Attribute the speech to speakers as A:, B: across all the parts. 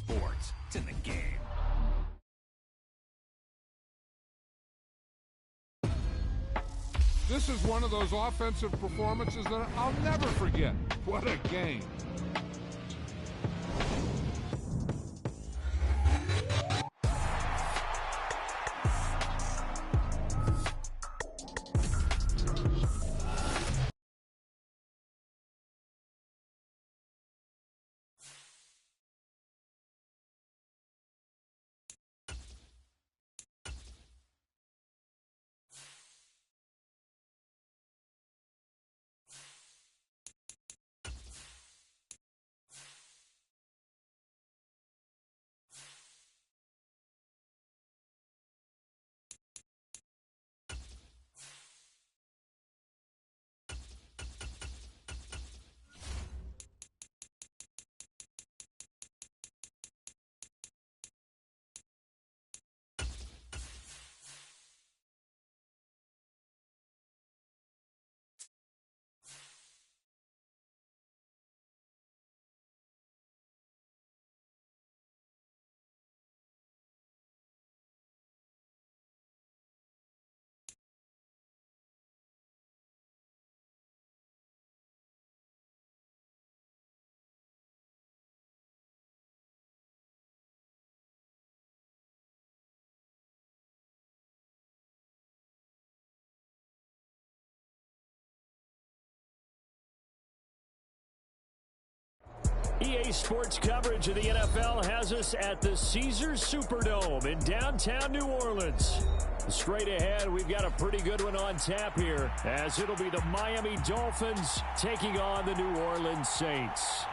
A: sports. It's in the game.
B: This is one of those offensive performances that I'll never forget. What a game.
C: EA Sports coverage of the NFL has us at the Caesars Superdome in downtown New Orleans. Straight ahead, we've got a pretty good one on tap here, as it'll be the Miami Dolphins taking on the New Orleans Saints.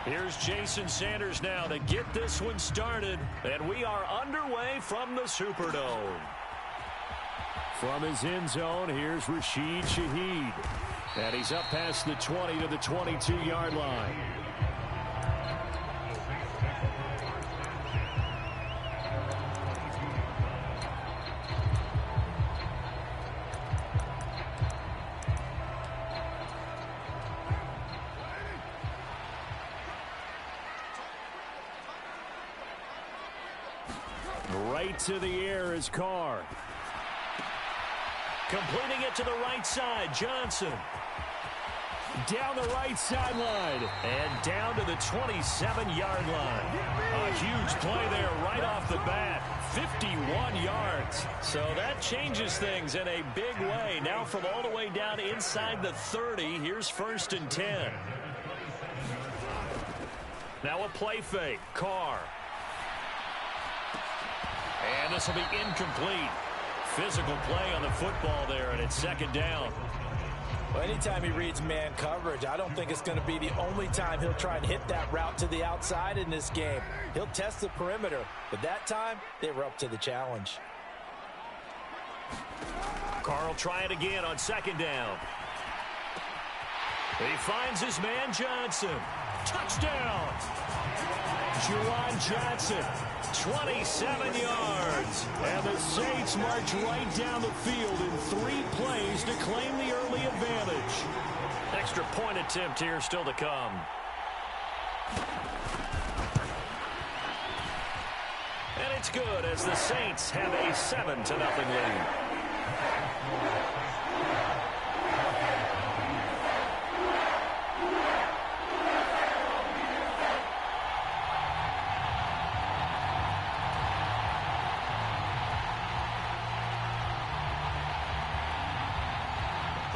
C: Here's Jason Sanders now to get this one started, and we are underway from the Superdome. From his end zone, here's Rashid Shaheed, and he's up past the 20 to the 22-yard line. Right to the air is Carr. Completing it to the right side, Johnson. Down the right sideline. And down to the 27-yard line. A huge play there right off the bat. 51 yards. So that changes things in a big way. Now from all the way down inside the 30, here's 1st and 10. Now a play fake. Carr. And this will be incomplete. Physical play on the football there, and it's 2nd down.
D: Well, anytime he reads man coverage, I don't think it's going to be the only time he'll try and hit that route to the outside in this game. He'll test the perimeter, but that time they were up to the challenge.
C: Carr will try it again on 2nd down. He finds his man Johnson. Touchdown! Juwan Johnson, 27 yards. And the Saints march right down the field in 3 plays to claim the early advantage. Extra point attempt here still to come. And it's good as the Saints have a 7-0 lead.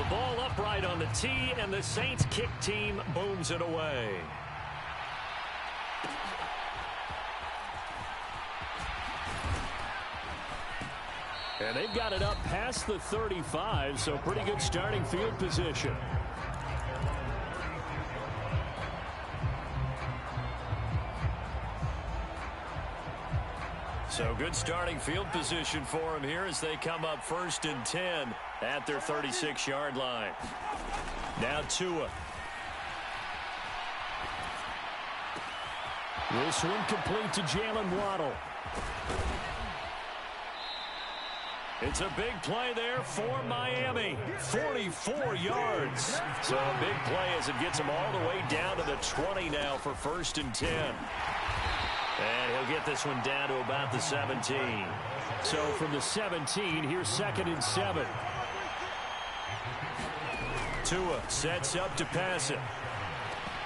C: Ball upright on the tee, and the Saints kick team booms it away. And they've got it up past the 35, so pretty good starting field position. So good starting field position for them here as they come up 1st and 10 at their 36-yard line. Now Tua. This one complete to Jalen Waddle. It's a big play there for Miami. 44 yards. So a big play as it gets him all the way down to the 20 now for 1st and 10. And he'll get this one down to about the 17. So from the 17, here's 2nd and 7. Tua sets up to pass it.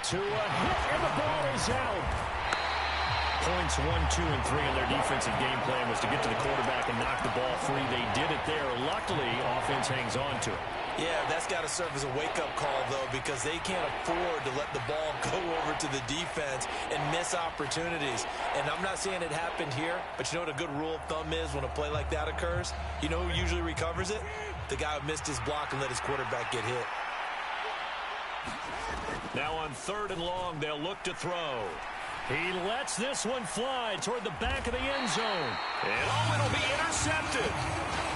C: Tua hit, and the ball is out. Points 1, 2, and 3 in their defensive game plan was to get to the quarterback and knock the ball free. They did it there. Luckily, offense hangs on to it.
D: Yeah, that's got to serve as a wake-up call, though, because they can't afford to let the ball go over to the defense and miss opportunities. And I'm not saying it happened here, but you know what a good rule of thumb is when a play like that occurs? You know who usually recovers it? The guy who missed his block and let his quarterback get hit.
C: Now on 3rd and long, they'll look to throw. He lets this one fly toward the back of the end zone. And it'll be intercepted.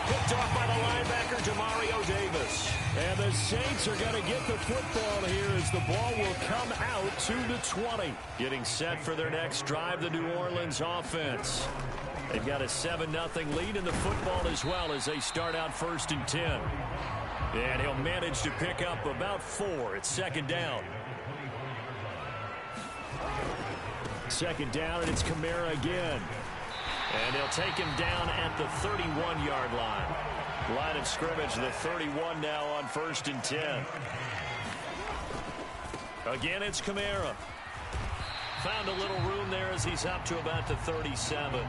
C: Picked off by the linebacker, Demario Davis. And the Saints are going to get the football here as the ball will come out to the 20. Getting set for their next drive, the New Orleans offense. They've got a 7-0 lead in the football as well as they start out 1st and 10. And he'll manage to pick up about 4. It's 2nd down. 2nd down, and it's Kamara again. And they'll take him down at the 31-yard line. Line of scrimmage, the 31 now on 1st and 10. Again, it's Kamara. Found a little room there as he's up to about the 37.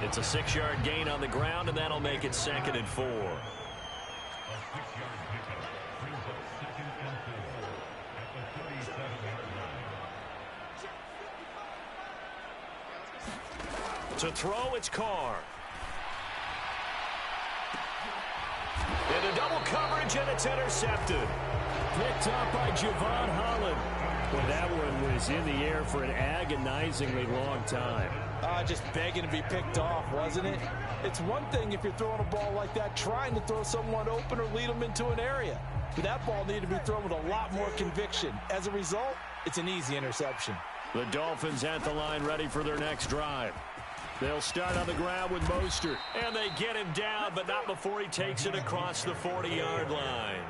C: It's a 6-yard gain on the ground, and that'll make it 2nd and 4. To throw, it's Carr. Into double coverage, and it's intercepted. Picked up by Javon Holland. Well, that one was in the air for an agonizingly long time.
D: Just begging to be picked off, wasn't it? It's one thing if you're throwing a ball like that, trying to throw someone open or lead them into an area. But that ball needed to be thrown with a lot more conviction. As a result, it's an easy interception.
C: The Dolphins at the line ready for their next drive. They'll start on the ground with Mostert. And they get him down, but not before he takes it across the 40-yard line.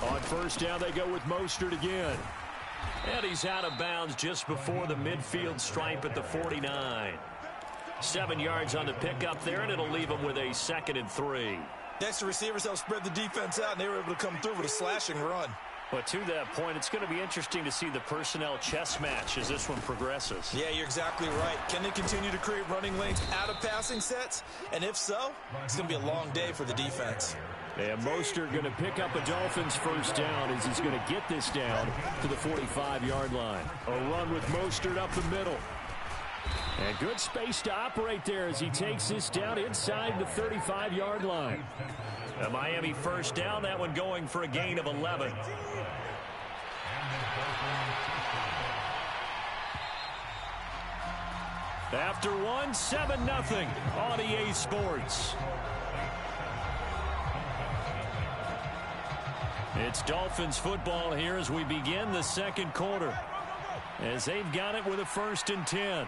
C: On 1st down, they go with Mostert again. And he's out of bounds just before the midfield stripe at the 49. 7 yards on the pickup there, and it'll leave him with a 2nd and 3.
D: Next, the receivers helped spread the defense out, and they were able to come through with a slashing run.
C: But to that point, it's going to be interesting to see the personnel chess match as this one progresses.
D: Yeah, you're exactly right. Can they continue to create running lanes out of passing sets? And if so, it's going to be a long day for the defense.
C: And Mostert going to pick up a Dolphins 1st down as he's going to get this down to the 45-yard line. A run with Mostert up the middle. And good space to operate there as he takes this down inside the 35-yard line. A Miami 1st down, that one going for a gain of 11. After one, 7-0 on EA Sports. It's Dolphins football here as we begin the 2nd quarter. As they've got it with a 1st and 10.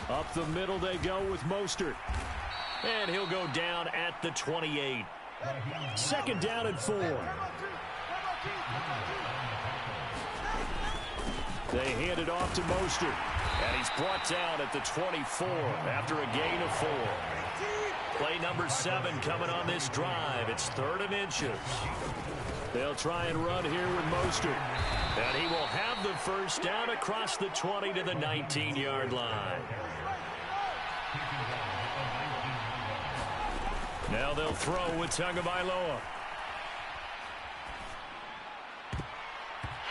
C: Up the middle they go with Mostert. And he'll go down at the 28. 2nd down and 4. They hand it off to Mostert. And he's brought down at the 24 after a gain of 4. Play number 7 coming on this drive. It's 3rd and inches. They'll try and run here with Mostert. And he will have the 1st down across the 20 to the 19-yard line. Now they'll throw with Tagovailoa.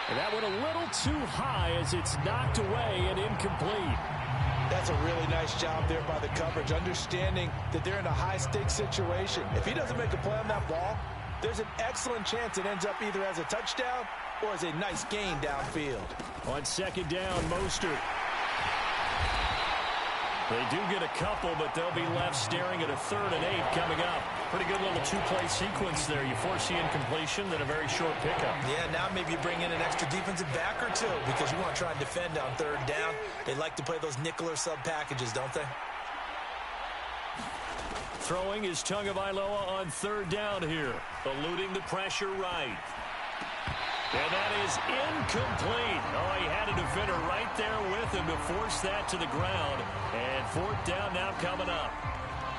C: And that went a little too high as it's knocked away and incomplete.
D: That's a really nice job there by the coverage, understanding that they're in a high-stakes situation. If he doesn't make a play on that ball, there's an excellent chance it ends up either as a touchdown or as a nice gain downfield.
C: On 2nd down, Mostert. They do get a couple, but they'll be left staring at a 3rd and 8 coming up. Pretty good little 2-play sequence there. You force the incompletion, then a very short pickup.
D: Yeah, now maybe you bring in an extra defensive back or two because you want to try and defend on 3rd down. They like to play those nickel or sub packages, don't they?
C: Throwing is Tagovailoa on 3rd down here. Eluding the pressure right. And that is incomplete. Oh, he had a defender right there with him to force that to the ground. And 4th down now coming up.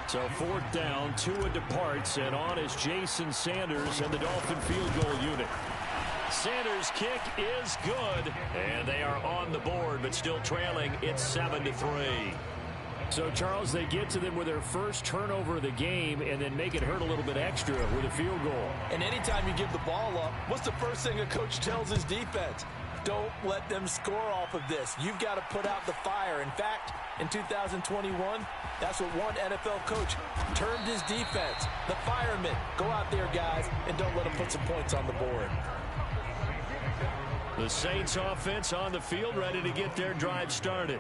C: So 4th down, Tua departs, and on is Jason Sanders and the Dolphin field goal unit. Sanders' kick is good, and they are on the board, but still trailing. It's 7-3. So, Charles, they get to them with their first turnover of the game and then make it hurt a little bit extra with a field goal.
D: And anytime you give the ball up, what's the first thing a coach tells his defense? Don't let them score off of this. You've got to put out the fire. In fact, in 2021, that's what one NFL coach termed his defense. The firemen. Go out there, guys, and don't let them put some points on the board.
C: The Saints offense on the field ready to get their drive started.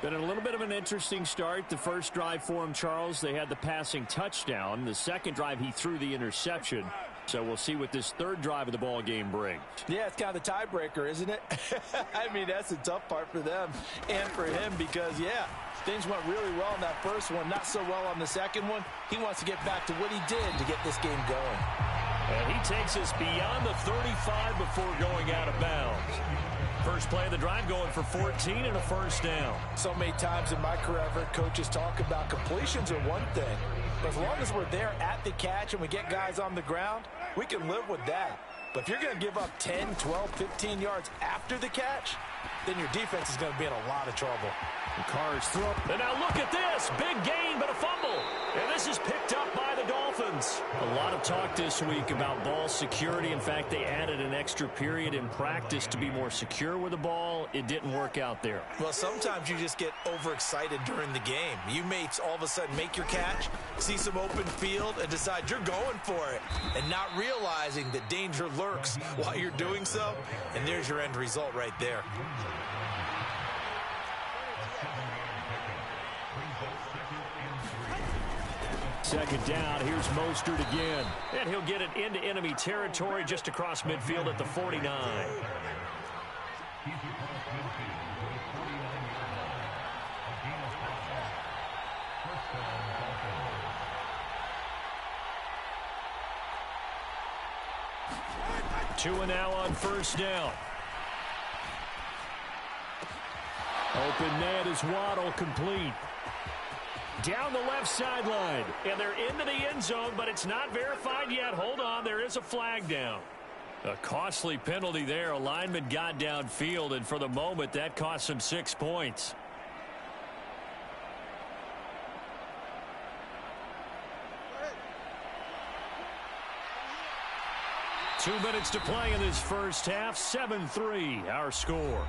C: Been a little bit of an interesting start. The first drive for him, Charles, they had the passing touchdown. The second drive, he threw the interception. So we'll see what this 3rd drive of the ball game brings.
D: Yeah, it's kind of the tiebreaker, isn't it? I mean, that's the tough part for them and for him because, yeah, things went really well in that first one, not so well on the second one. He wants to get back to what he did to get this game going.
C: And he takes us beyond the 35 before going out of bounds. First play of the drive going for 14 and a 1st down. So many times in my career, I've heard coaches talk about completions are one thing. But as long as we're there at the catch and we get guys on the ground, we can live with that. But if you're going to give up 10, 12, 15 yards after the catch, then your defense is going to be in a lot of trouble. The Carrs throw up. And now look at this. Big gain, but a fumble. And this is picked up by the Dolphins. A lot of talk this week about ball security. In fact, they added an extra period in practice to be more secure with the ball. It didn't work out there.
D: Well, sometimes you just get overexcited during the game. You may all of a sudden make your catch, see some open field, and decide you're going for it, and not realizing that danger lurks while you're doing so. And there's your end result right there.
C: Second down, here's Mostert again. And he'll get it into enemy territory just across midfield at the 49. Tua now on 1st down. Open man is Waddle, complete. Down the left sideline, and they're into the end zone, but it's not verified yet. Hold on, there is a flag down. A costly penalty there. A lineman got downfield, and for the moment, that cost him 6 points. Two minutes to play in this first half. 7-3, our score.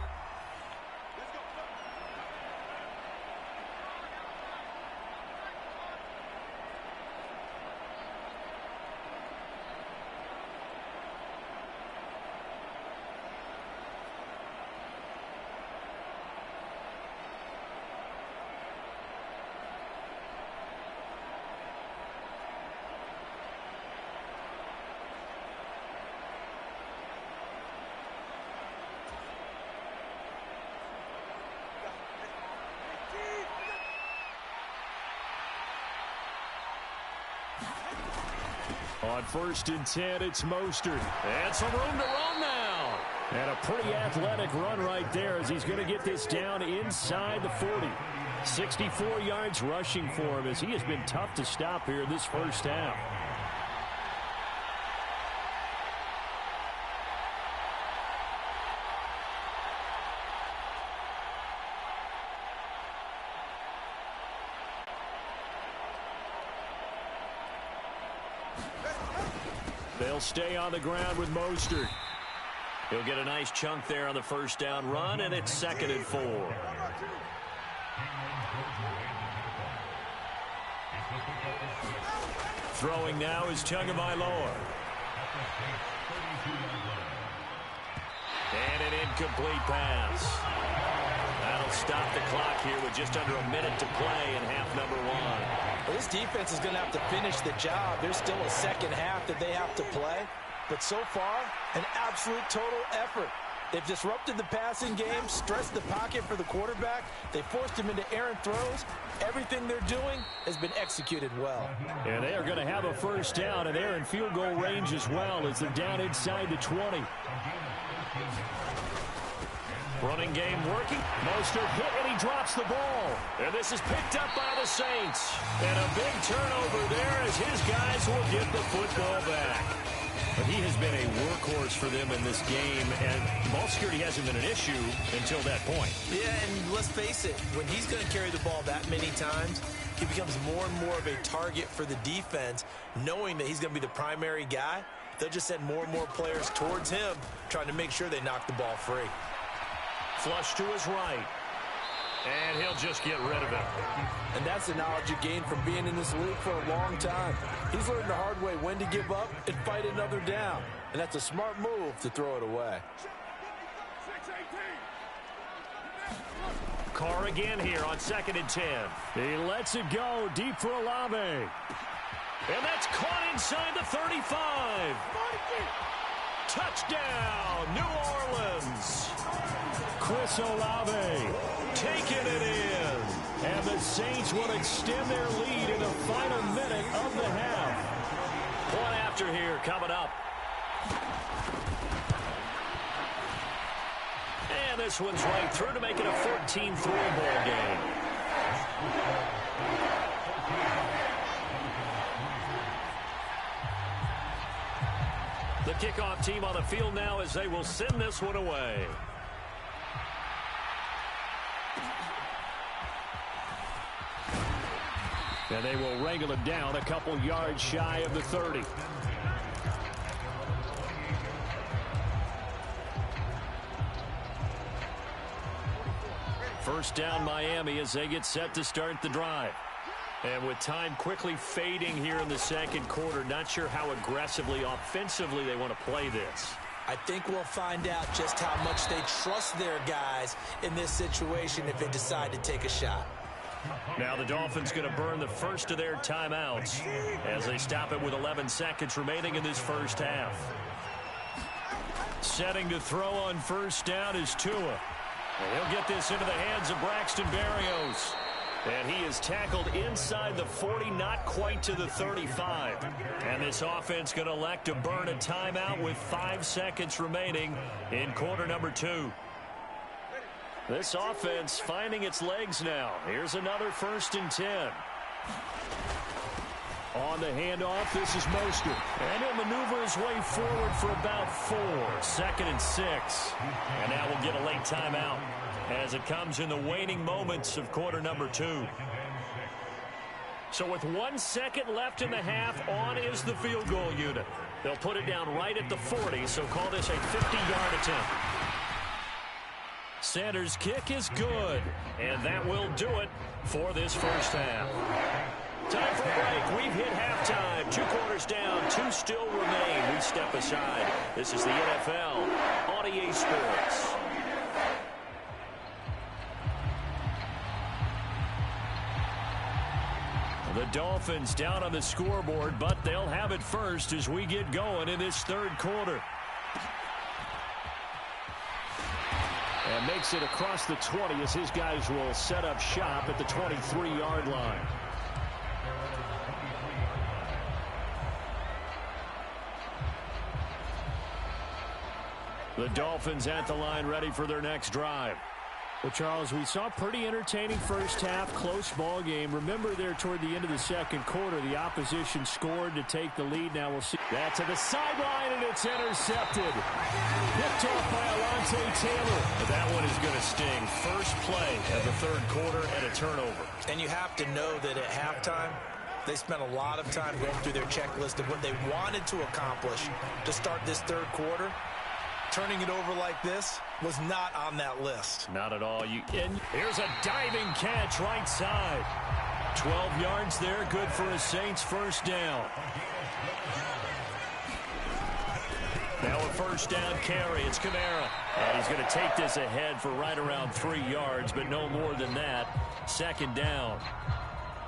C: On 1st and 10, it's Mostert. And some room to run now. And a pretty athletic run right there as he's going to get this down inside the 40. 64 yards rushing for him as he has been tough to stop here in this first half. They'll stay on the ground with Mostert. He'll get a nice chunk there on the 1st down run, and it's 2nd and 4. Throwing now is Tagovailoa. And an incomplete pass. That'll stop the clock here with just under a minute to play in half number one.
D: Well, this defense is going to have to finish the job. There's still a second half that they have to play. But so far, an absolute total effort. They've disrupted the passing game, stressed the pocket for the quarterback. They forced him into errant throws. Everything they're doing has been executed well.
C: And they are going to have a first down, and they're in field goal range as well as they're down inside the 20. Running game working. Mostert hit, and he drops the ball. And this is picked up by the Saints. And a big turnover there as his guys will get the football back. But he has been a workhorse for them in this game, and ball security hasn't been an issue until that point.
D: Yeah, and let's face it, when he's going to carry the ball that many times, he becomes more and more of a target for the defense, knowing that he's going to be the primary guy. They'll just send more and more players towards him, trying to make sure they knock the ball free.
C: Flush to his right. And he'll just get rid of it.
D: And that's the knowledge you gain from being in this league for a long time. He's learned the hard way when to give up and fight another down. And that's a smart move to throw it away.
C: Carr again here on 2nd and 10. He lets it go deep for Olave. And that's caught inside the 35. Touchdown, New Orleans. Chris Olave taking it in. And the Saints will extend their lead in the final minute of the half. Point after here coming up. And this one's right through to make it a 14-3 ball game. The kickoff team on the field now as they will send this one away. And they will wrangle it down a couple yards shy of the 30. First down Miami as they get set to start the drive. And with time quickly fading here in the second quarter, not sure how aggressively, offensively they want to play this.
D: I think we'll find out just how much they trust their guys in this situation if they decide to take a shot.
C: Now the Dolphins going to burn the first of their timeouts as they stop it with 11 seconds remaining in this first half. Setting to throw on first down is Tua. And he'll get this into the hands of Braxton Berrios. And he is tackled inside the 40, not quite to the 35. And this offense going to elect to burn a timeout with 5 seconds remaining in quarter number 2. This offense finding its legs now. Here's another 1st and 10. On the handoff, this is Mostert. And he'll maneuver his way forward for about 4. 2nd and 6. And now we'll get a late timeout as it comes in the waning moments of quarter number 2. So with 1 second left in the half, on is the field goal unit. They'll put it down right at the 40, so call this a 50-yard attempt. Sanders' kick is good, and that will do it for this first half. Time for a break. We've hit halftime. 2 quarters down, 2 still remain. We step aside. This is the NFL on EA Sports. The Dolphins down on the scoreboard, but they'll have it first as we get going in this third quarter. And makes it across the 20 as his guys will set up shop at the 23-yard line. The Dolphins at the line ready for their next drive. Well, Charles, we saw a pretty entertaining first half, close ball game. Remember there toward the end of the second quarter, the opposition scored to take the lead. Now we'll see that to the sideline, and it's intercepted. Picked off by Alontae Taylor. But that one is going to sting. First play of the third quarter and a turnover.
D: And you have to know that at halftime, they spent a lot of time going through their checklist of what they wanted to accomplish to start this third quarter. Turning it over like this was not on that list.
C: Not at all. And here's a diving catch right side. 12 yards there, good for a Saints first down. Now a first down carry. It's Kamara. And he's going to take this ahead for right around 3 yards, but no more than that. Second down.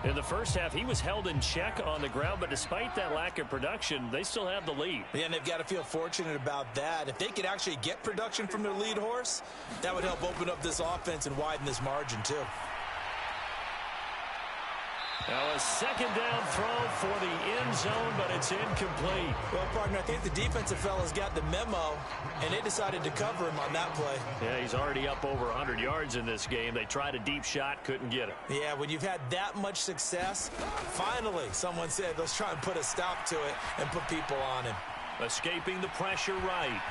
C: In the first half, he was held in check on the ground, but despite that lack of production, they still have the lead.
D: Yeah, and they've got to feel fortunate about that. If they could actually get production from their lead horse, that would help open up this offense and widen this margin, too.
C: Now a second down throw for the end zone, but it's incomplete.
D: Well, partner, I think the defensive fellas got the memo, and they decided to cover him on that play.
C: Yeah, he's already up over 100 yards in this game. They tried a deep shot, couldn't get it.
D: Yeah, when you've had that much success, finally someone said, let's try and put a stop to it and put people on him.
C: Escaping the pressure right.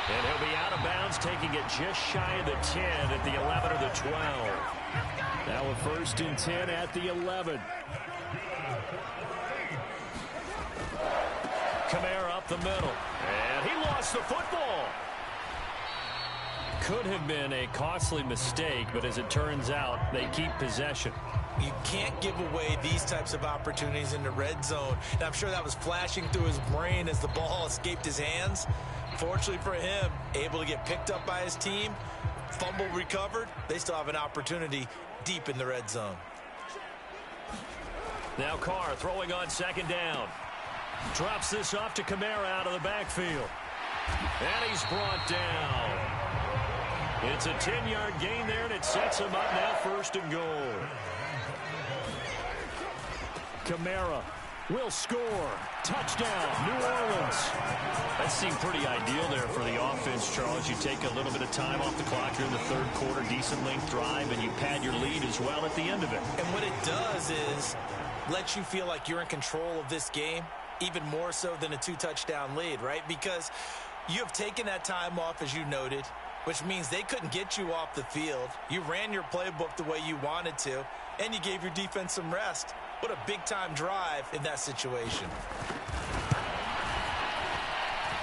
C: And he'll be out of bounds, taking it just shy of the 10 at the 11 or the 12. Now a first and 10 at the 11. Kamara up the middle. And he lost the football. Could have been a costly mistake, but as it turns out, they keep possession.
D: You can't give away these types of opportunities in the red zone. And I'm sure that was flashing through his brain as the ball escaped his hands. Fortunately for him, able to get picked up by his team, fumble recovered. They still have an opportunity deep in the red zone.
C: Now Carr throwing on second down. Drops this off to Kamara out of the backfield. And he's brought down. It's a 10-yard gain there, and it sets him up now first and goal. Kamara will score. Touchdown, New Orleans. That seemed pretty ideal there for the offense, Charles. You take a little bit of time off the clock here in the third quarter, decent length drive, and you pad your lead as well at the end of it.
D: And what it does is let you feel like you're in control of this game, even more so than a 2-touchdown lead, right? Because you have taken that time off, as you noted, which means they couldn't get you off the field. You ran your playbook the way you wanted to, and you gave your defense some rest. What a big-time drive in that situation.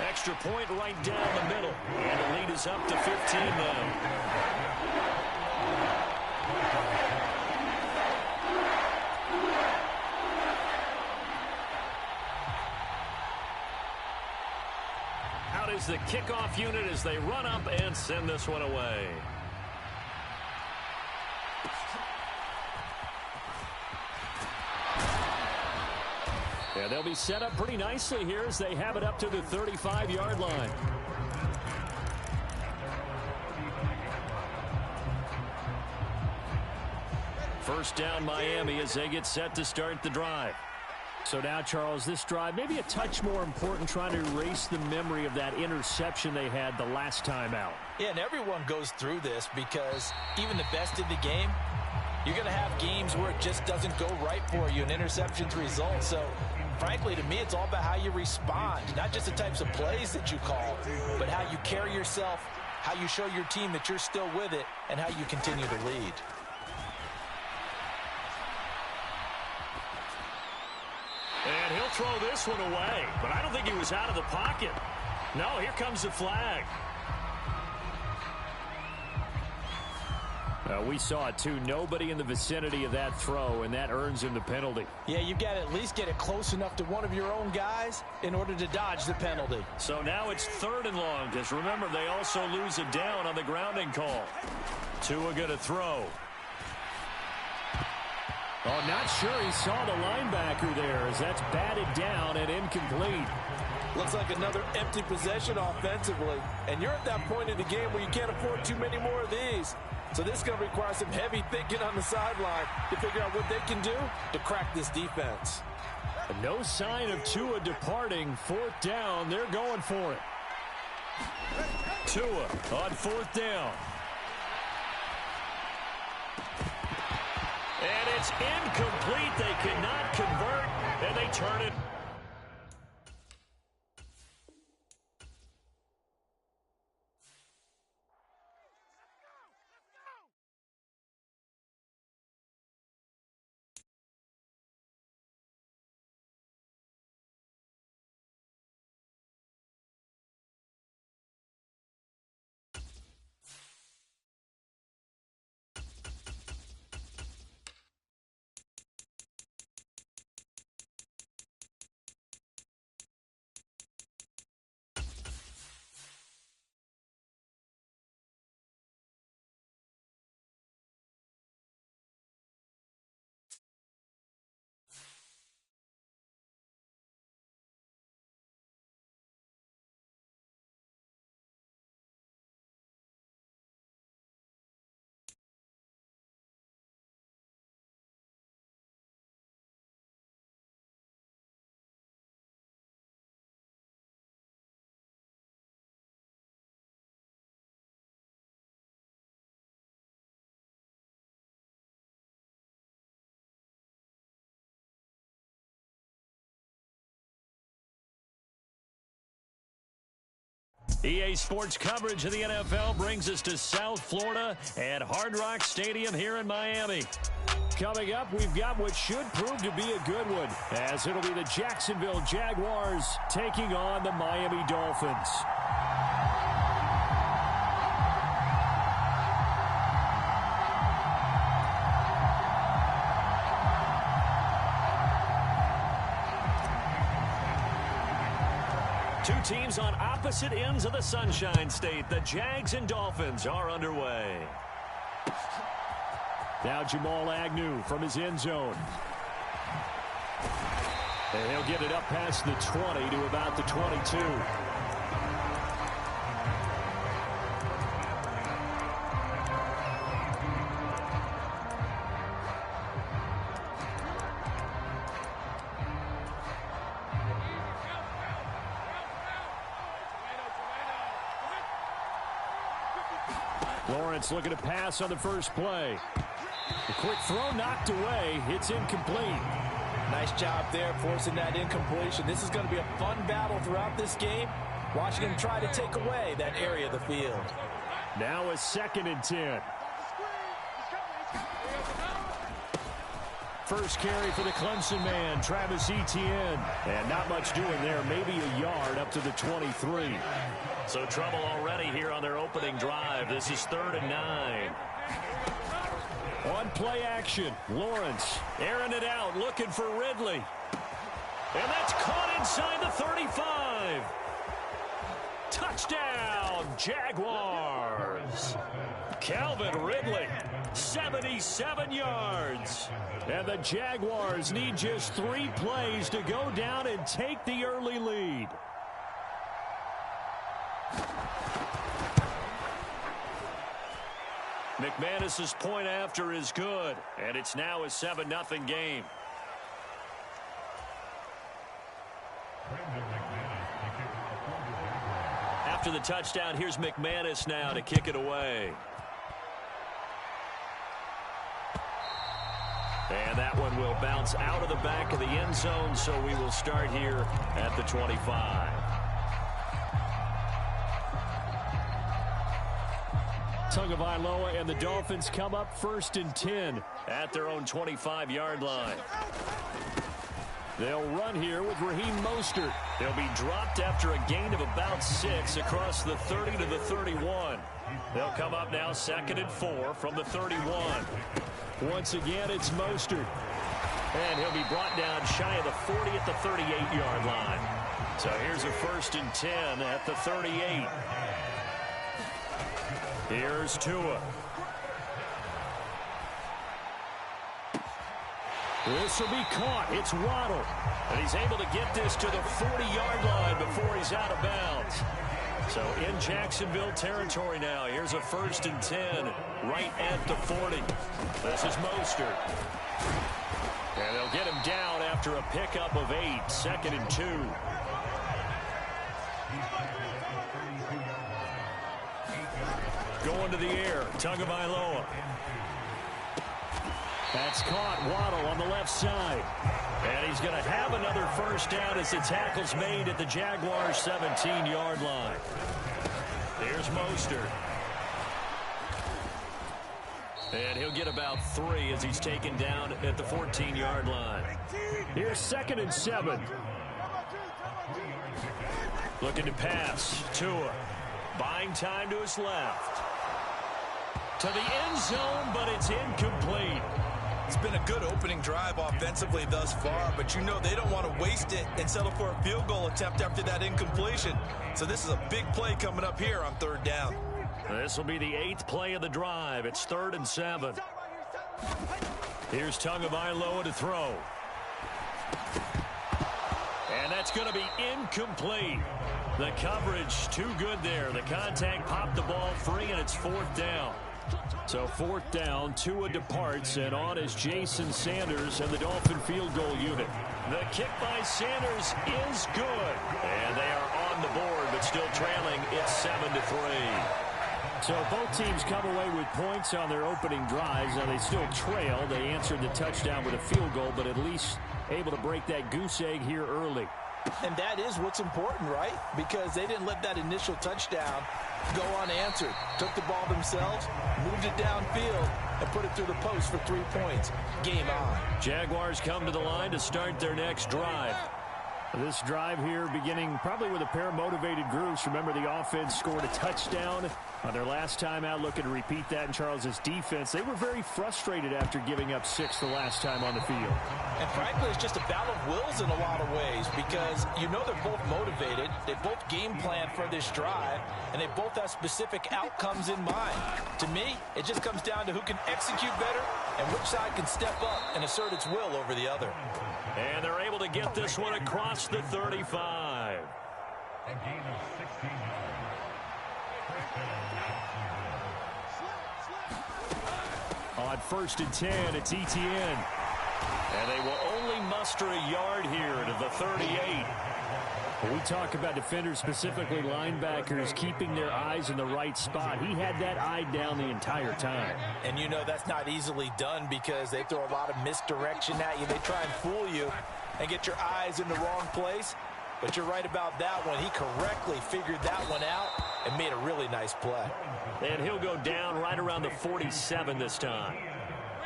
C: Extra point right down the middle. And the lead is up to 15 now. Out is the kickoff unit as they run up and send this one away. Yeah, they'll be set up pretty nicely here as they have it up to the 35-yard line. First down Miami as they get set to start the drive. So now, Charles, this drive maybe a touch more important, trying to erase the memory of that interception they had the last time out.
D: Yeah, and everyone goes through this because even the best in the game, you're going to have games where it just doesn't go right for you, and interceptions result. So, frankly, to me, it's all about how you respond, not just the types of plays that you call, but how you carry yourself, how you show your team that you're still with it, and how you continue to lead.
C: And he'll throw this one away, but I don't think he was out of the pocket. No, here comes the flag. We saw it, too. Nobody in the vicinity of that throw, and that earns him the penalty.
D: Yeah, you've got to at least get it close enough to one of your own guys in order to dodge the penalty.
C: So now it's 3rd and long, because remember, they also lose a down on the grounding call. Tua going to throw. Oh, not sure he saw the linebacker there as that's batted down and incomplete.
D: Looks like another empty possession offensively. And you're at that point in the game where you can't afford too many more of these. So this is going to require some heavy thinking on the sideline to figure out what they can do to crack this defense.
C: No sign of Tua departing. 4th down. They're going for it. Tua on 4th down. And it's incomplete. They cannot convert, and they turn it EA Sports coverage of the NFL brings us to South Florida at Hard Rock Stadium here in Miami. Coming up, we've got what should prove to be a good one, as it'll be the Jacksonville Jaguars taking on the Miami Dolphins. Two teams on opposite ends of the Sunshine State. The Jags and Dolphins are underway. Now Jamal Agnew from his end zone. And he'll get it up past the 20 to about the 22. Lawrence looking to pass on the first play. A quick throw knocked away. It's incomplete.
D: Nice job there forcing that incompletion. This is going to be a fun battle throughout this game. Watching him try to take away that area of the field.
C: Now a 2nd and 10. First carry for the Clemson man, Travis Etienne. And not much doing there. Maybe a yard up to the 23. So trouble already here on their opening drive. This is 3rd and 9. On play action, Lawrence airing it out, looking for Ridley. And that's caught inside the 35. Touchdown, Jaguars. Calvin Ridley, 77 yards. And the Jaguars need just 3 plays to go down and take the early lead. McManus's point after is good, and it's now a 7-0 game. After the touchdown, here's McManus now to kick it away. And that one will bounce out of the back of the end zone, so we will start here at the 25. Tagovailoa and the Dolphins come up 1st and 10 at their own 25-yard line. They'll run here with Raheem Mostert. They'll be dropped after a gain of about 6 across the 30 to the 31. They'll come up now 2nd and 4 from the 31. Once again, it's Mostert. And he'll be brought down shy of the 40 at the 38-yard line. So here's a 1st and 10 at the 38. Here's Tua. This will be caught. It's Waddle. And he's able to get this to the 40-yard line before he's out of bounds. So in Jacksonville territory now. Here's a 1st and 10 right at the 40. This is Mostert. And they'll get him down after a pickup of 8. 2nd and 2. Going to the air, Tagovailoa. That's caught. Waddle on the left side. And he's going to have another 1st down as the tackle's made at the Jaguars' 17-yard line. Here's Mostert. And he'll get about 3 as he's taken down at the 14-yard line. Here's 2nd and 7. Looking to pass. Tua. Buying time to his left. To the end zone, but it's incomplete.
D: It's been a good opening drive offensively thus far, but you know they don't want to waste it and settle for a field goal attempt after that incompletion. So this is a big play coming up here on 3rd down.
C: This will be the 8th play of the drive. It's 3rd and 7. Here's Tagovailoa to throw. And that's going to be incomplete. The coverage too good there. The contact popped the ball free, and it's 4th down. So 4th down, Tua departs, and on is Jason Sanders and the Dolphin field goal unit. The kick by Sanders is good. And they are on the board, but still trailing. It's 7-3. So both teams come away with points on their opening drives. Now they still trail. They answered the touchdown with a field goal, but at least able to break that goose egg here early.
D: And that is what's important, right? Because they didn't let that initial touchdown go unanswered. Took the ball themselves, moved it downfield, and put it through the post for 3 points. Game on.
C: Jaguars come to the line to start their next drive.
A: This drive here beginning probably with a pair of motivated groups. Remember, the offense scored a touchdown on their last time out, looking to repeat that in Charles's defense. They were very frustrated after giving up 6 the last time on the field.
D: And frankly, it's just a battle of wills in a lot of ways because you know they're both motivated. They both game plan for this drive, and they both have specific outcomes in mind. To me, it just comes down to who can execute better and which side can step up and assert its will over the other.
C: And they're able to get this one across the 35.
E: A gain of 16 yards.
C: On 1st and 10, it's Etienne. And they will only muster a yard here to the 38.
A: When we talk about defenders, specifically linebackers, keeping their eyes in the right spot. He had that eye down the entire time.
D: And you know that's not easily done because they throw a lot of misdirection at you. They try and fool you and get your eyes in the wrong place. But you're right about that one. He correctly figured that one out and made a really nice play.
C: And he'll go down right around the 47 this time.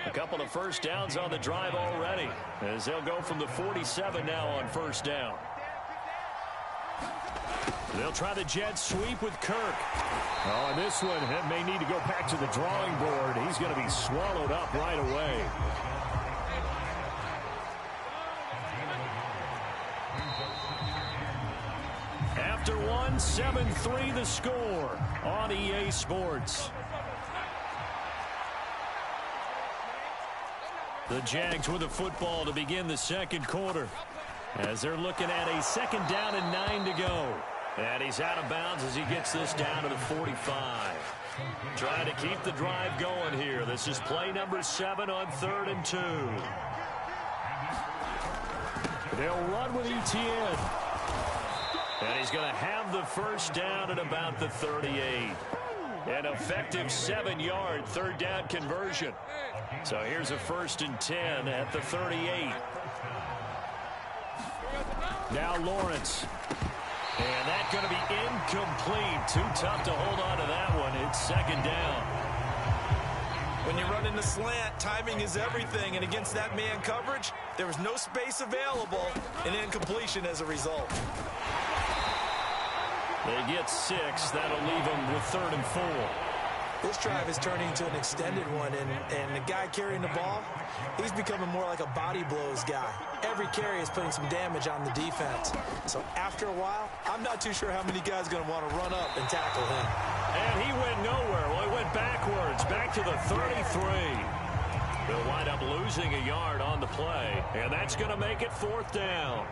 C: A couple of first downs on the drive already, as they'll go from the 47 now on 1st down. They'll try the jet sweep with Kirk.
A: Oh, and this one may need to go back to the drawing board. He's going to be swallowed up right away.
C: After one, 7-3 the score on EA Sports. The Jags with the football to begin the second quarter, as they're looking at a 2nd down and 9 to go. And he's out of bounds as he gets this down to the 45. Trying to keep the drive going here. This is play number 7 on 3rd and 2. They'll run with Etienne. And he's going to have the first down at about the 38. An effective 7-yard 3rd down conversion. So here's a 1st and 10 at the 38. Now Lawrence. And that's going to be incomplete. Too tough to hold on to that one. It's 2nd down.
D: When you run in the slant, timing is everything. And against that man coverage, there was no space available, and incompletion as a result.
C: They get 6. That'll leave them with 3rd and 4.
D: This drive is turning into an extended one, and the guy carrying the ball, he's becoming more like a body blows guy. Every carry is putting some damage on the defense. So after a while, I'm not too sure how many guys are going to want to run up and tackle him.
C: And he went nowhere. Well, he went backwards, back to the 33. They'll wind up losing a yard on the play, and that's going to make it 4th down.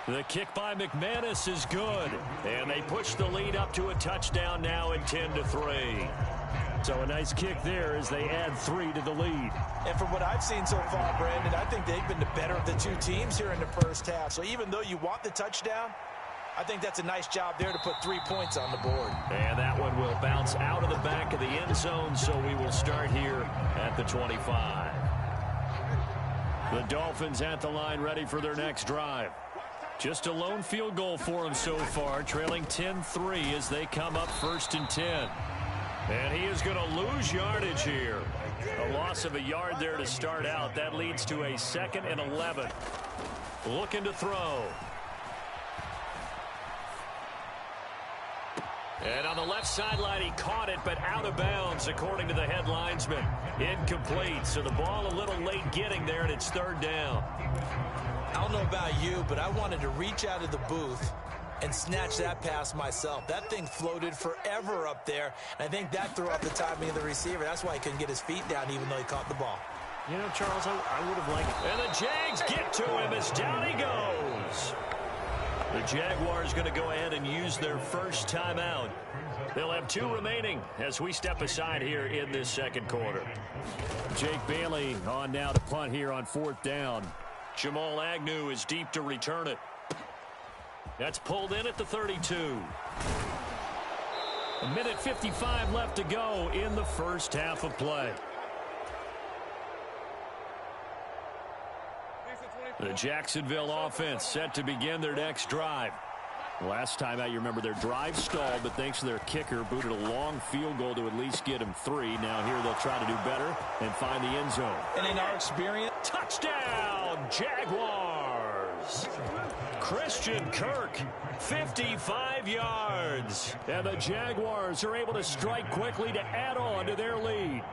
C: The kick by McManus is good, and they push the lead up to a touchdown now at 10-3.
A: So a nice kick there as they add 3 to the lead.
D: And from what I've seen so far, Brandon, I think they've been the better of the two teams here in the first half. So even though you want the touchdown, I think that's a nice job there to put 3 points on the board.
C: And that one will bounce out of the back of the end zone, so we will start here at the 25. The Dolphins at the line ready for their next drive. Just a lone field goal for them so far, trailing 10-3 as they come up 1st and 10. And he is going to lose yardage here. A loss of a yard there to start out. That leads to a 2nd and 11. Looking to throw. And on the left sideline, he caught it, but out of bounds, according to the head linesman. Incomplete, so the ball a little late getting there, and it's 3rd down.
D: I don't know about you, but I wanted to reach out of the booth and snatch that pass myself. That thing floated forever up there, and I think that threw off the timing of the receiver. That's why he couldn't get his feet down even though he caught the ball.
A: You know, Charles, I would have liked it.
C: And the Jags get to him as down he goes. The Jaguars going to go ahead and use their first timeout. They'll have 2 remaining as we step aside here in this second quarter.
A: Jake Bailey on now to punt here on 4th down.
C: Jamal Agnew is deep to return it. That's pulled in at the 32.
A: A minute 55 left to go in the first half of play. The Jacksonville offense set to begin their next drive. Last time out, you remember their drive stalled, but thanks to their kicker, booted a long field goal to at least get him 3. Now here they'll try to do better and find the end zone.
D: And in our experience,
C: Touchdown, Jaguars. Christian Kirk, 55 yards.
A: And the Jaguars are able to strike quickly to add on to their lead.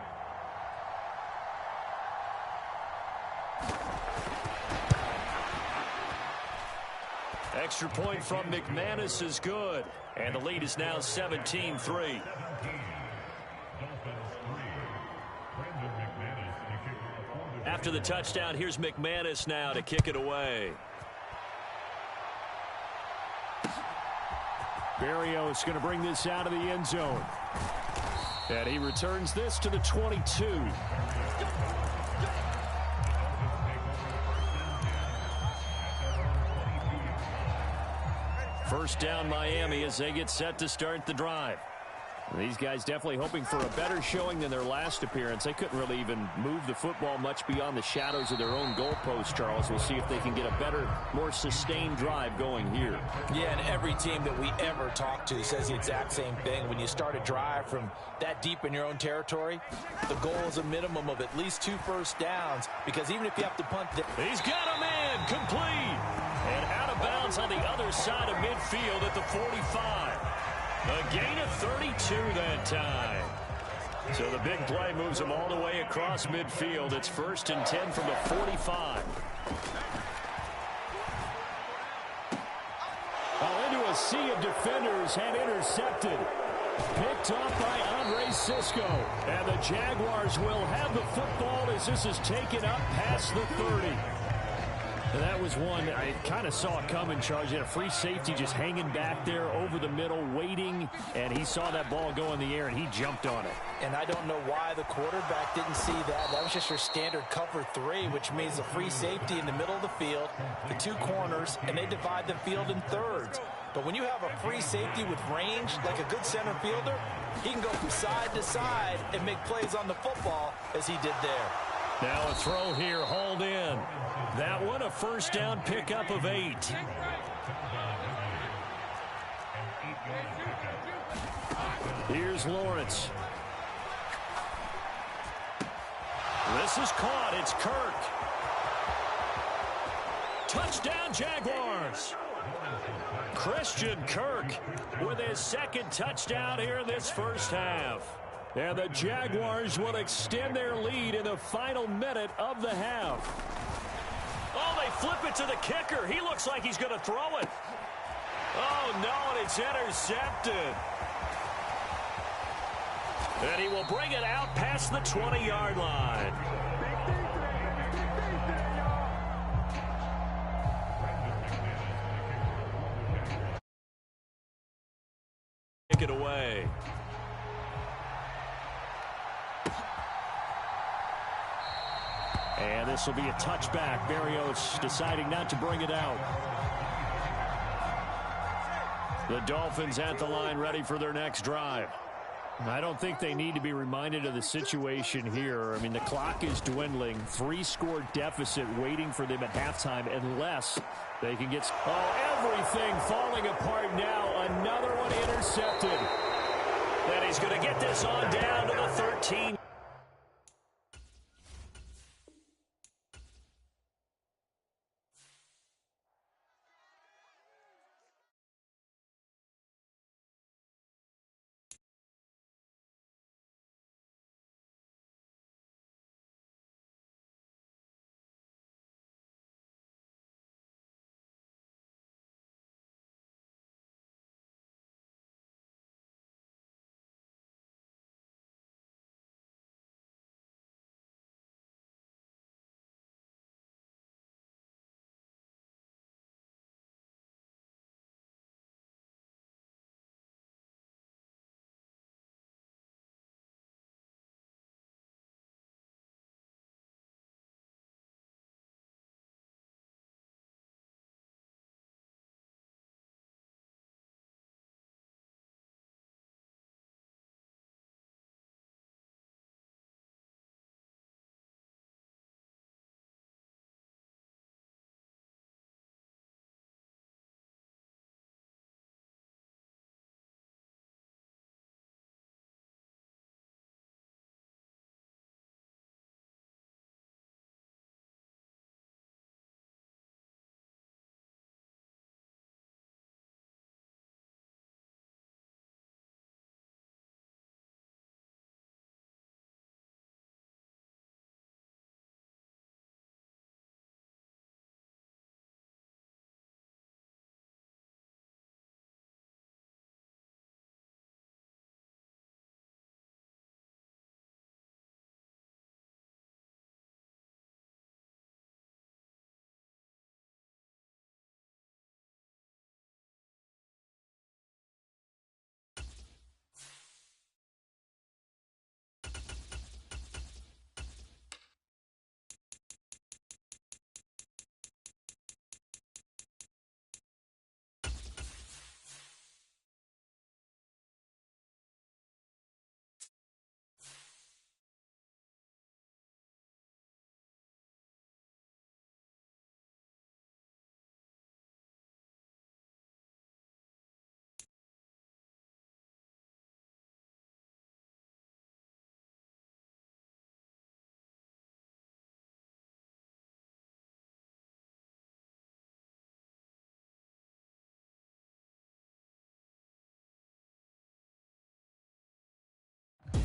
C: Extra point from McManus is good. And the lead is now 17-3. After the touchdown, here's McManus now to kick it away.
A: Berrios going to bring this out of the end zone. And he returns this to the 22. First down Miami as they get set to start the drive. These guys definitely hoping for a better showing than their last appearance. They couldn't really even move the football much beyond the shadows of their own goalpost, Charles. We'll see if they can get a better, more sustained drive going here.
D: yeah, and every team that we ever talk to says the exact same thing. When you start a drive from that deep in your own territory, the goal is a minimum of at least 2 first downs, because even if you have to punt...
C: He's got a man complete. And out of bounds on the other side of midfield at the 45. A gain of 32 that time. So the big play moves them all the way across midfield. It's 1st and 10 from the 45.
A: Into a sea of defenders and intercepted. Picked off by Andre Sisco. And the Jaguars will have the football as this is taken up past the 30. And that was one I kind of saw it coming, Charles. You had a free safety just hanging back there over the middle, waiting, and he saw that ball go in the air, and he jumped on it.
D: And I don't know why the quarterback didn't see that. That was just your standard cover 3, which means the free safety in the middle of the field, the 2 corners, and they divide the field in thirds. But when you have a free safety with range, like a good center fielder, he can go from side to side and make plays on the football as he did there.
C: Now a throw here, hauled in. That one a first down pickup of 8.
A: Here's Lawrence.
C: This is caught. It's Kirk. Touchdown, Jaguars. Christian Kirk with his 2nd touchdown here in this first half.
A: And the Jaguars will extend their lead in the final minute of the half.
C: Oh, they flip it to the kicker. He looks like he's going to throw it. Oh, no, and it's intercepted. And he will bring it out past the 20-yard line. Take it away.
A: And this will be a touchback. Berrios deciding not to bring it out. The Dolphins at the line ready for their next drive. I don't think they need to be reminded of the situation here. I mean, the clock is dwindling. 3-score deficit waiting for them at halftime unless they can get... Oh, everything falling apart now. Another one intercepted.
C: And he's going to get this on down to the 13.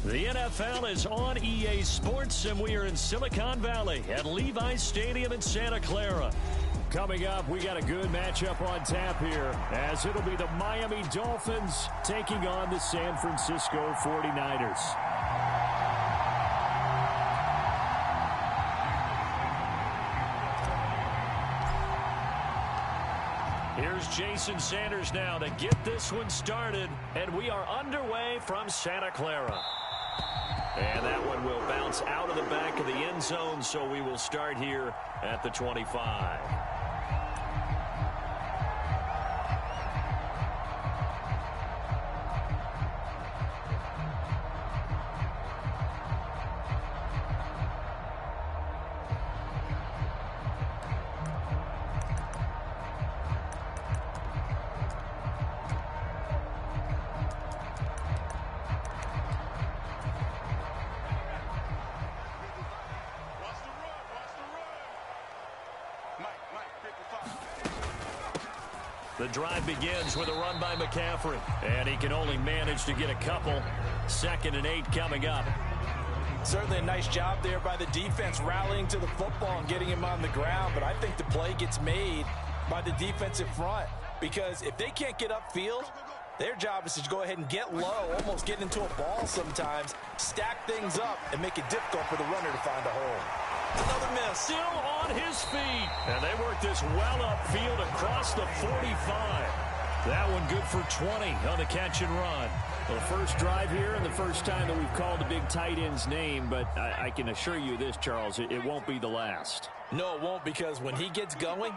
C: The NFL is on EA Sports, and we are in Silicon Valley at Levi's Stadium in Santa Clara.
A: Coming up, we got a good matchup on tap here, as it'll be the Miami Dolphins taking on the San Francisco 49ers.
C: Here's Jason Sanders now to get this one started, and we are underway from Santa Clara. And that one will bounce out of the back of the end zone, so we will start here at the 25. The drive begins with a run by McCaffrey, and he can only manage to get a couple. 2nd and 8 coming up.
D: Certainly a nice job there by the defense rallying to the football and getting him on the ground, but I think the play gets made by the defensive front, because if they can't get upfield, their job is to go ahead and get low, almost get into a ball sometimes, stack things up, and make it difficult for the runner to find a hole. Another miss.
C: Still on his feet. And they work this well upfield across the 45. That one good for 20 on the catch and run.
A: Well, the first drive here and the first time that we've called the big tight end's name, but I can assure you this, Charles, it won't be the last.
D: No, it won't, because when he gets going,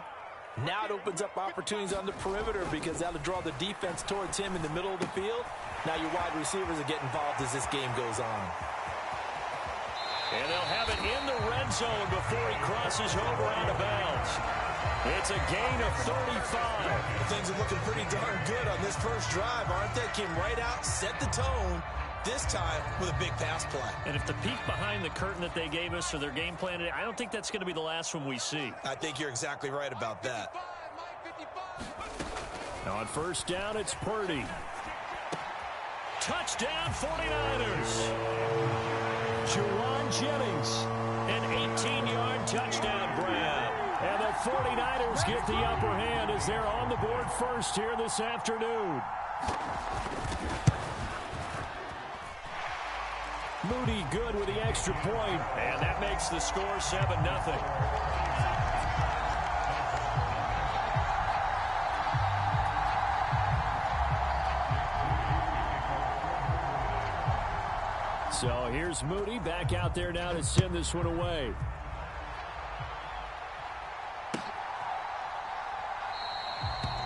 D: now it opens up opportunities on the perimeter, because that'll draw the defense towards him in the middle of the field. Now your wide receivers will get involved as this game goes on.
C: And they'll have it in the red zone before he crosses over out of bounds. It's a gain of 35.
D: Things are looking pretty darn good on this first drive, aren't they? Came right out, set the tone, this time with a big pass play.
C: And if the peek behind the curtain that they gave us or their game plan, I don't think that's going to be the last one we see.
D: I think you're exactly right about that.
A: Now on first down, it's Purdy.
C: Touchdown 49ers. Juwan Jennings, an 18-yard touchdown grab.
A: And the 49ers get the upper hand as they're on the board first here this afternoon. Moody good with the extra point.
C: And that makes the score 7-0.
A: So here's Moody back out there now to send this one away.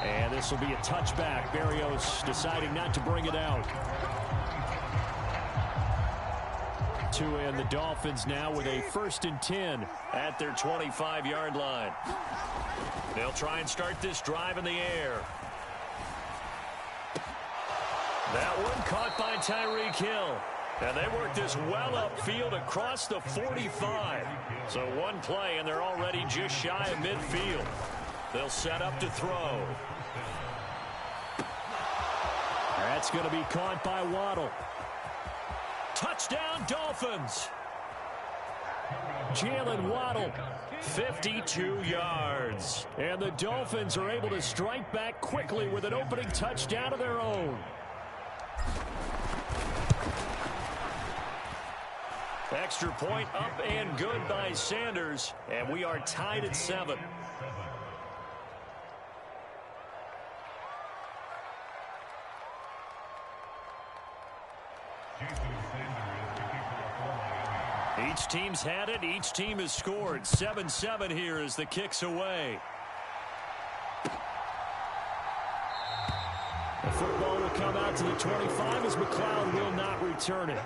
A: And this will be a touchback. Berrios deciding not to bring it out. And the Dolphins now with a 1st and 10
C: at their 25-yard line. They'll try and start this drive in the air. That one caught by Tyreek Hill. And they work this well upfield across the 45. So one play, and they're already just shy of midfield. They'll set up to throw.
A: That's going to be caught by Waddle.
C: Touchdown, Dolphins.
A: Jalen Waddle.
C: 52 yards.
A: And the Dolphins are able to strike back quickly with an opening touchdown of their own.
C: Extra point up and good by Sanders. And we are tied at 7. Each team's had it. Each team has scored. 7-7 here as the kick's away.
A: The football will come out to the 25 as McLeod will not return it.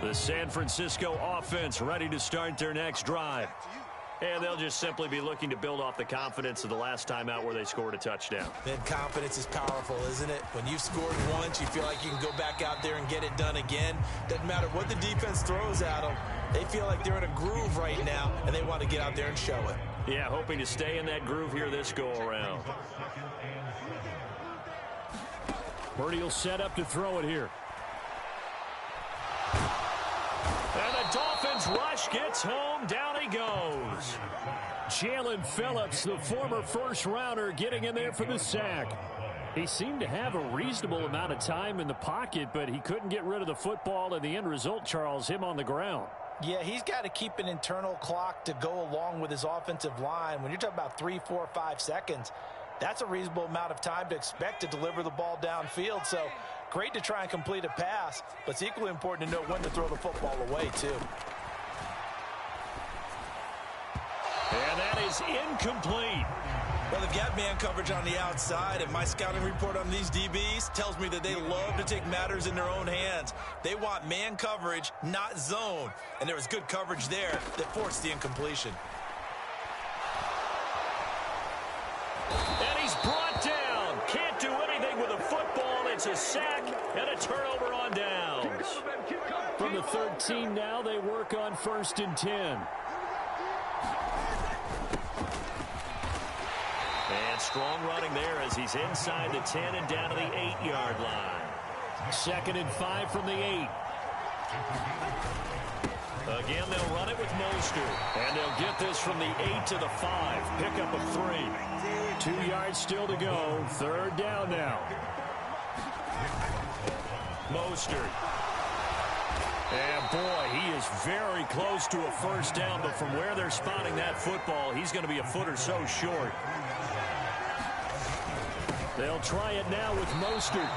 A: The San Francisco offense ready to start their next drive.
C: And they'll just simply be looking to build off the confidence of the last time out where they scored a touchdown.
D: Man, confidence is powerful, isn't it? When you've scored once, you feel like you can go back out there and get it done again. Doesn't matter what the defense throws at them. They feel like they're in a groove right now, and they want to get out there and show it.
C: Yeah, hoping to stay in that groove here this go-around.
A: Purdy will set up to throw it here.
C: And the Dolphins rush gets home. Down he goes.
A: Jalen Phillips, the former first-rounder, getting in there for the sack. He seemed to have a reasonable amount of time in the pocket, but he couldn't get rid of the football, and the end result, Charles, him on the ground.
F: Yeah, he's got to keep an internal clock to go along with his offensive line. When you're talking about 3, 4, 5 seconds, that's a reasonable amount of time to expect to deliver the ball downfield. So great to try and complete a pass, but it's equally important to know when to throw the football away, too.
C: And that is incomplete.
D: Well, they've got man coverage on the outside, and my scouting report on these DBs tells me that they love to take matters in their own hands. They want man coverage, not zone. And there was good coverage there that forced the incompletion.
C: And he's brought down. Can't do anything with a football. It's a sack and a turnover on downs.
A: From the 13 now, they work on 1st and 10.
C: And strong running there as he's inside the 10 and down to the 8-yard line.
A: 2nd and 5 from the 8.
C: Again, they'll run it with Mostert.
A: And they'll get this from the 8 to the 5. Pickup of 3. 2 yards still to go. 3rd down now.
C: Mostert.
A: And boy, he is very close to a first down, but from where they're spotting that football, he's going to be a foot or so short. They'll try it now with Mostert.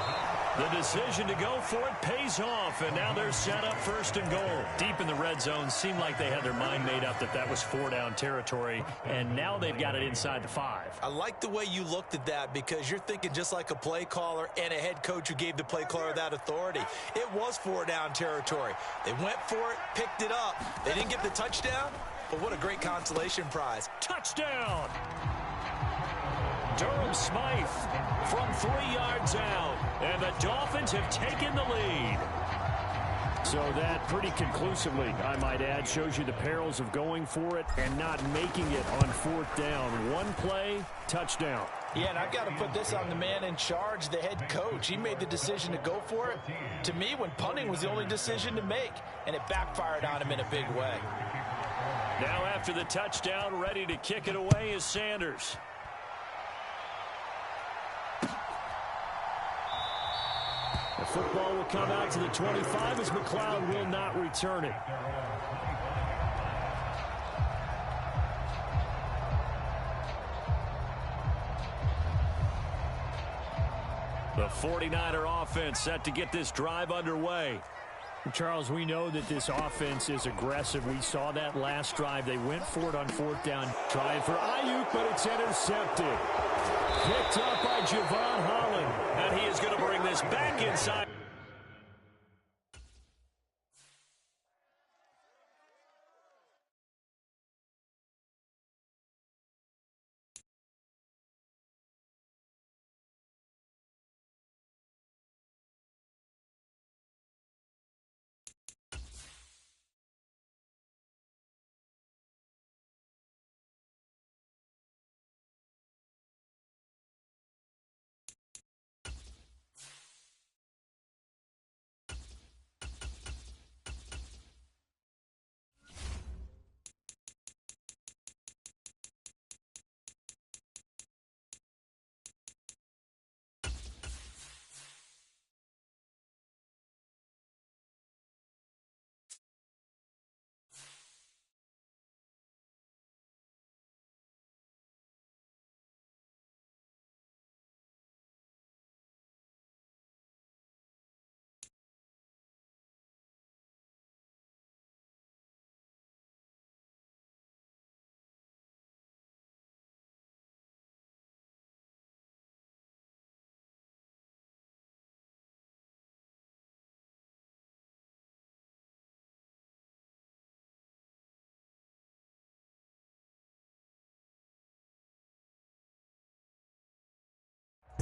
A: The decision to go for it pays off, and now they're set up 1st and goal. Deep in the red zone, seemed like they had their mind made up that that was 4-down territory, and now they've got it inside the 5.
D: I like the way you looked at that because you're thinking just like a play caller and a head coach who gave the play caller that authority. It was 4-down territory. They went for it, picked it up. They didn't get the touchdown, but what a great consolation prize.
A: Touchdown! Durham Smythe from 3 yards out, and the Dolphins have taken the lead. So that pretty conclusively, I might add, shows you the perils of going for it and not making it on 4th down. One play, touchdown.
F: Yeah, and I've got to put this on the man in charge, the head coach. He made the decision to go for it. To me, when punting was the only decision to make, and it backfired on him in a big way.
A: Now after the touchdown, ready to kick it away is Sanders. The football will come out to the 25 as McLeod will not return it. The 49er offense set to get this drive underway. Charles, we know that this offense is aggressive. We saw that last drive. They went for it on 4th down. Trying for Ayuk, but it's intercepted. Picked up by Javon Holland.
C: And he is going to bring this back inside.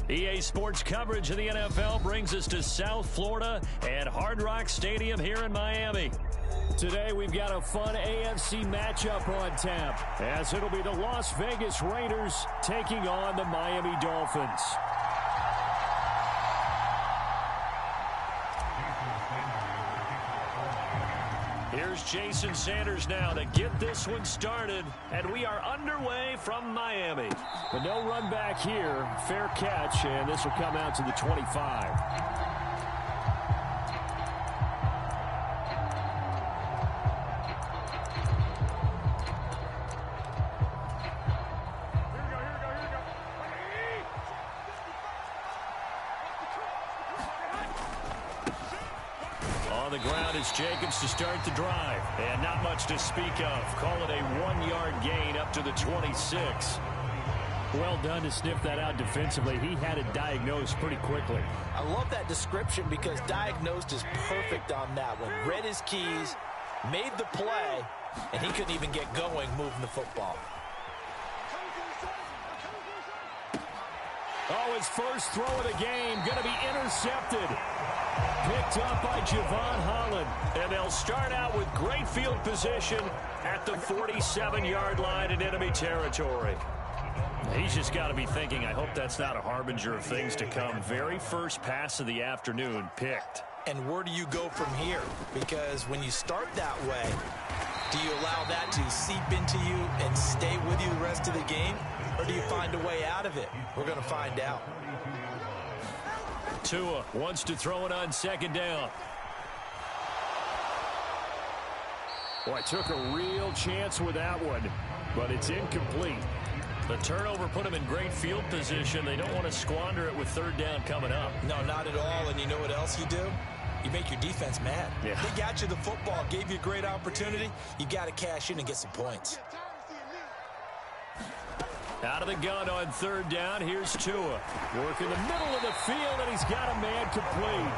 C: EA Sports coverage of the NFL brings us to South Florida at Hard Rock Stadium here in Miami.
A: Today we've got a fun AFC matchup on tap, as it'll be the Las Vegas Raiders taking on the Miami Dolphins.
C: Here's Jason Sanders now to get this one started, and we are underway from Miami.
A: But no run back here. Fair catch, and this will come out to the 25.
C: Jacobs to start the drive, and not much to speak of. Call it a 1-yard gain up to the 26.
A: Well done to sniff that out defensively. He had it diagnosed pretty quickly.
F: I love that description because diagnosed is perfect on that one. Read his keys, made the play, and he couldn't even get going moving the football.
A: Oh, his first throw of the game going to be intercepted. Picked up by Javon Holland.
C: And they'll start out with great field position at the 47-yard line in enemy territory. He's just got to be thinking, I hope that's not a harbinger of things to come. Very first pass of the afternoon picked.
F: And where do you go from here? Because when you start that way, do you allow that to seep into you and stay with you the rest of the game? Or do you find a way out of it? We're going to find out.
C: Tua wants to throw it on second down.
A: Boy, took a real chance with that one, but it's incomplete.
C: The turnover put him in great field position. They don't want to squander it with third down coming up.
F: No, not at all. And you know what else you do? You make your defense mad.
C: Yeah.
F: They got you the football, gave you a great opportunity. You got to cash in and get some points.
C: Out of the gun on third down, here's Tua.
A: Working the middle of the field, and he's got a man complete.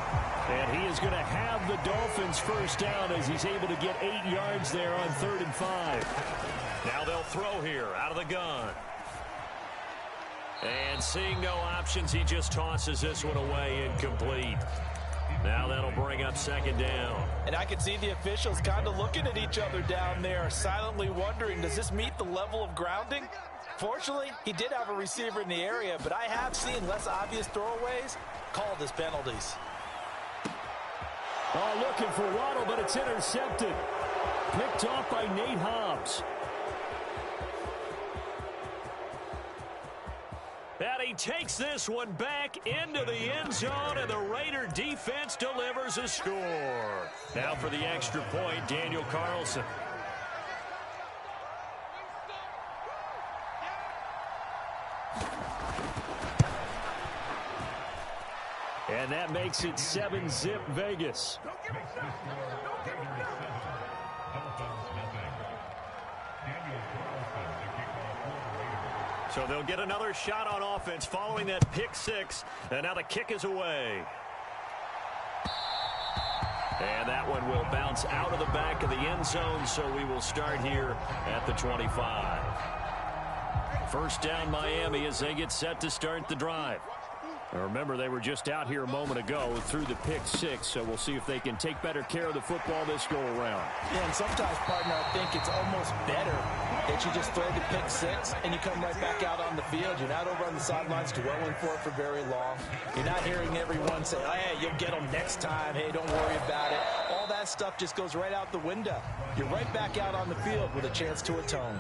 A: And he is going to have the Dolphins first down as he's able to get 8 yards there on 3rd and 5.
C: Now they'll throw here out of the gun. And seeing no options, he just tosses this one away, incomplete. Now that'll bring up second down.
F: And I can see the officials kind of looking at each other down there, silently wondering, does this meet the level of grounding? Fortunately, he did have a receiver in the area, but I have seen less obvious throwaways called as penalties.
A: Oh, looking for Waddle, but it's intercepted. Picked off by Nate Hobbs.
C: And he takes this one back into the end zone, and the Raider defense delivers a score. Now for the extra point, Daniel Carlson.
A: And that makes it 7-zip Vegas.
C: So they'll get another shot on offense following that pick six. And now the kick is away. And that one will bounce out of the back of the end zone, so we will start here at the 25. First down Miami as they get set to start the drive.
A: Now remember, they were just out here a moment ago through the pick six, so we'll see if they can take better care of the football this go-around.
F: Yeah, and sometimes, partner, I think it's almost better that you just throw the pick six and you come right back out on the field. You're not over on the sidelines dwelling for it for very long. You're not hearing everyone say, oh, hey, you'll get them next time. Hey, don't worry about it. All that stuff just goes right out the window. You're right back out on the field with a chance to atone.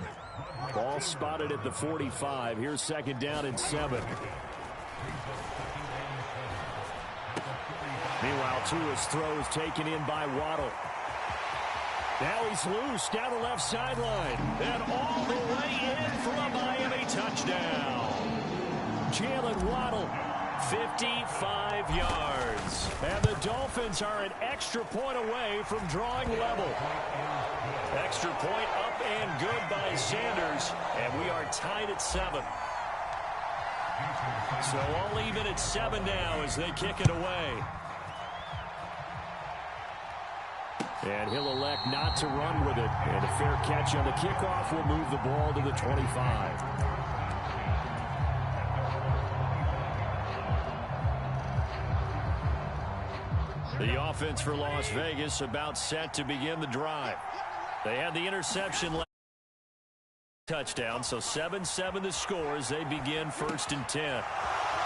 A: Ball spotted at the 45. Here's second down and 7. Meanwhile, Tua's throw is taken in by Waddle. Now he's loose down the left sideline.
C: And all the way in for a Miami touchdown.
A: Jalen Waddle.
C: 55 yards.
A: And the Dolphins are an extra point away from drawing level.
C: Extra point up and good by Sanders. And we are tied at 7. So all even at 7 now as they kick it away.
A: And he'll elect not to run with it. And a fair catch on the kickoff will move the ball to the 25. The offense for Las Vegas about set to begin the drive. They had the interception last touchdown, so 7-7 the score as they begin 1st and 10.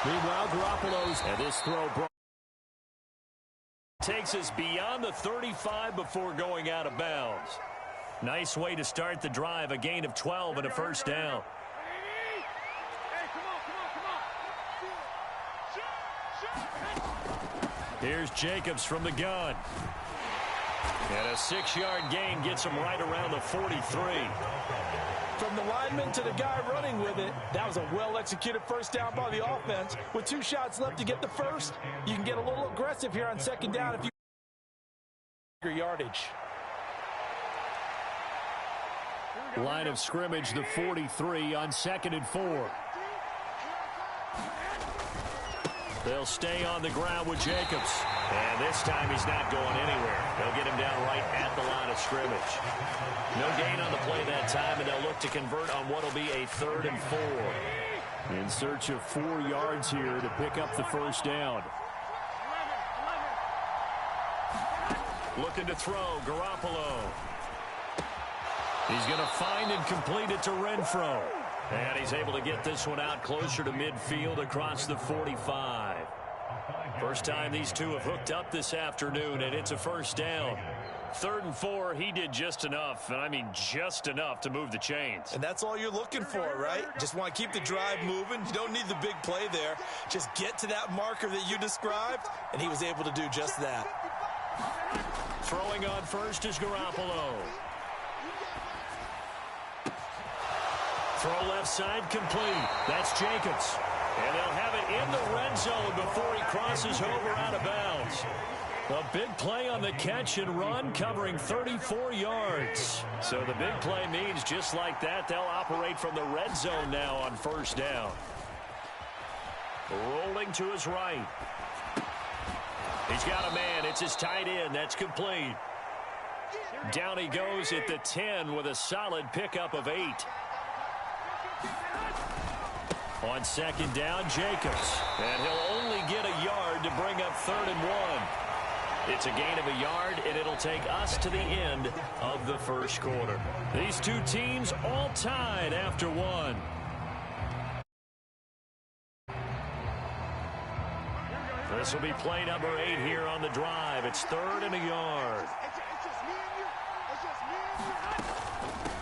A: Meanwhile, Garoppolo's and this throw takes us beyond the 35 before going out of bounds. Nice way to start the drive, a gain of 12 and a 1st down. Here's Jacobs from the gun. And a 6-yard gain gets him right around the 43.
F: From the lineman to the guy running with it, that was a well-executed 1st down by the offense. With 2 shots left to get the 1st, you can get a little aggressive here on 2nd down if you yardage.
A: Line of scrimmage, the 43 on 2nd and 4. They'll stay on the ground with Jacobs. And this time he's not going anywhere. They'll get him down right at the line of scrimmage. No gain on the play that time, and they'll look to convert on what will be a 3rd and 4. In search of 4 yards here to pick up the 1st down. Looking to throw, Garoppolo. He's going to find and complete it to Renfro. And he's able to get this one out closer to midfield across the 45. First time these two have hooked up this afternoon, and it's a 1st down. 3rd and 4, he did just enough, and I mean just enough to move the chains.
D: And that's all you're looking for, right? Just want to keep the drive moving. You don't need the big play there. Just get to that marker that you described, and he was able to do just that.
A: Throwing on first is Garoppolo. Throw left side complete. That's Jacobs. And they'll have it in the red zone before he crosses over out of bounds. A big play on the catch and run, covering 34 yards. So the big play means just like that, they'll operate from the red zone now on 1st down. Rolling to his right. He's got a man. It's his tight end. That's complete. Down he goes at the 10 with a solid pickup of 8. On 2nd down, Jacobs. And he'll only get a yard to bring up 3rd and 1. It's a gain of a yard, and it'll take us to the end of the 1st quarter. These two teams all tied after 1. This will be play number 8 here on the drive. It's 3rd and a yard.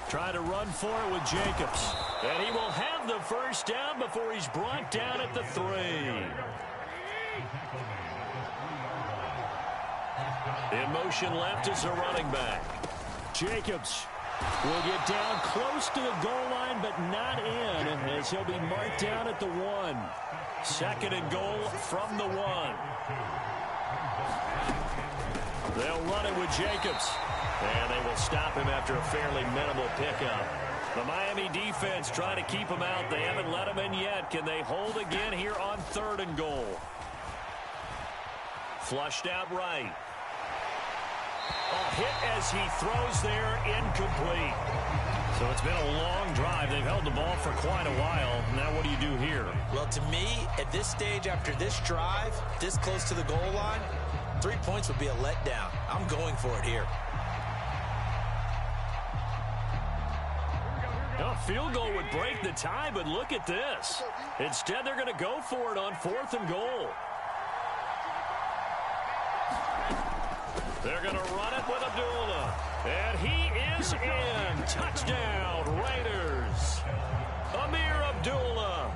A: Try to run for it with Jacobs. And he will have the 1st down before he's brought down at the 3. In motion left is a running back. Jacobs will get down close to the goal line, but not in, as he'll be marked down at the 1. 2nd and goal from the 1. They'll run it with Jacobs. And they will stop him after a fairly minimal pickup. The Miami defense trying to keep him out. They haven't let him in yet. Can they hold again here on 3rd and goal? Flushed out right. A hit as he throws there, incomplete. So it's been a long drive. They've held the ball for quite a while. Now what do you do here?
D: Well, to me, at this stage after this drive, this close to the goal line, 3 points would be a letdown. I'm going for it here.
A: A field goal would break the tie, but look at this. Instead, they're going to go for it on 4th and goal. They're going to run it with Abdullah. And he is in. Touchdown, Raiders. Amir Abdullah.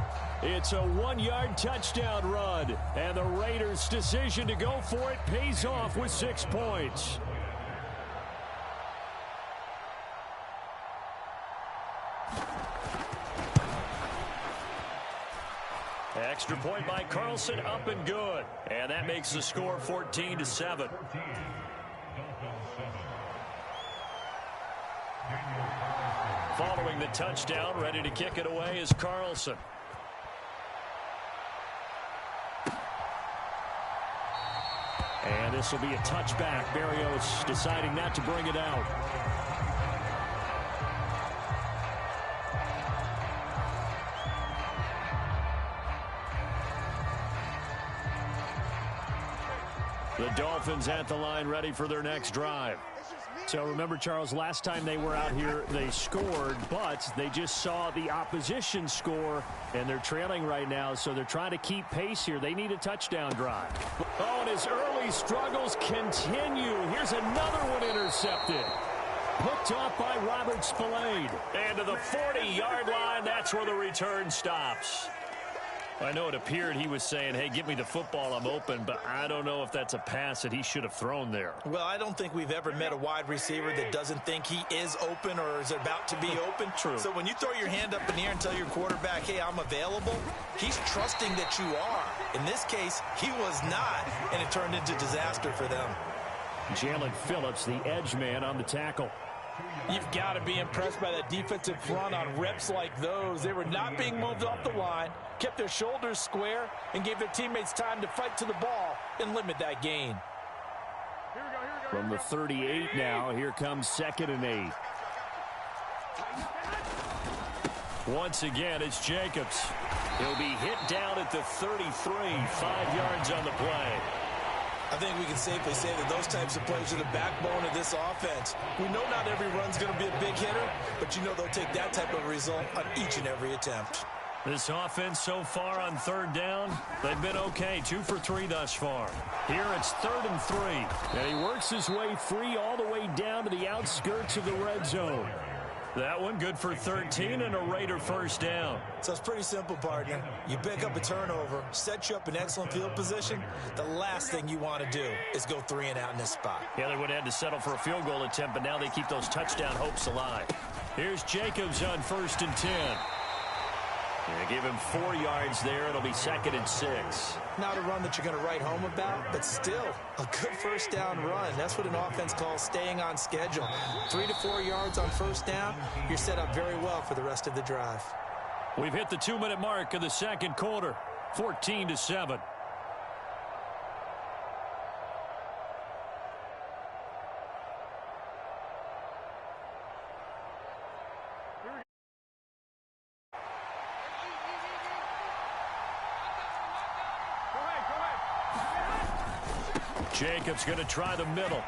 A: It's a 1-yard touchdown run. And the Raiders' decision to go for it pays off with 6 points. Extra point by Carlson, up and good. And that makes the score 14-7. Following the touchdown, ready to kick it away is Carlson. And this will be a touchback. Berrios deciding not to bring it out. The Dolphins at the line, ready for their next drive. So remember, Charles, last time they were out here, they scored, but they just saw the opposition score, and they're trailing right now, so they're trying to keep pace here. They need a touchdown drive. Oh, and his early struggles continue. Here's another one intercepted. Picked off by Robert Spillane. And to the 40-yard line, that's where the return stops. I know it appeared he was saying, hey, give me the football, I'm open, but I don't know if that's a pass that he should have thrown there.
F: Well, I don't think we've ever met a wide receiver that doesn't think he is open or is about to be open.
A: True.
F: So when you throw your hand up in the air and tell your quarterback, hey, I'm available, he's trusting that you are. In this case, he was not, and it turned into disaster for them.
A: Jalen Phillips, the edge man on the tackle.
F: You've got to be impressed by that defensive front on reps like those. They were not being moved off the line, kept their shoulders square, and gave their teammates time to fight to the ball and limit that gain.
A: From the 38 now, here comes 2nd and 8. Once again, it's Jacobs. He'll be hit down at the 33, 5 yards on the play.
F: I think we can safely say that those types of plays are the backbone of this offense. We know not every run's going to be a big hitter, but you know they'll take that type of result on each and every attempt.
A: This offense so far on 3rd down, they've been okay. 2 for 3 thus far. Here it's 3rd and 3. And he works his way free all the way down to the outskirts of the red zone. That one good for 13 and a Raider first down.
F: So it's pretty simple, partner. You pick up a turnover, set you up in excellent field position. The last thing you want to do is go 3 and out in this spot.
A: Yeah, they would have had to settle for a field goal attempt, but now they keep those touchdown hopes alive. Here's Jacobs on 1st and 10. Yeah, give him 4 yards there. It'll be 2nd and 6.
F: Not a run that you're going to write home about, but still a good first down run. That's what an offense calls staying on schedule. 3 to 4 yards on first down, you're set up very well for the rest of the drive.
A: We've hit the 2-minute mark of the 2nd quarter, 14-7. Jacobs going to try the middle.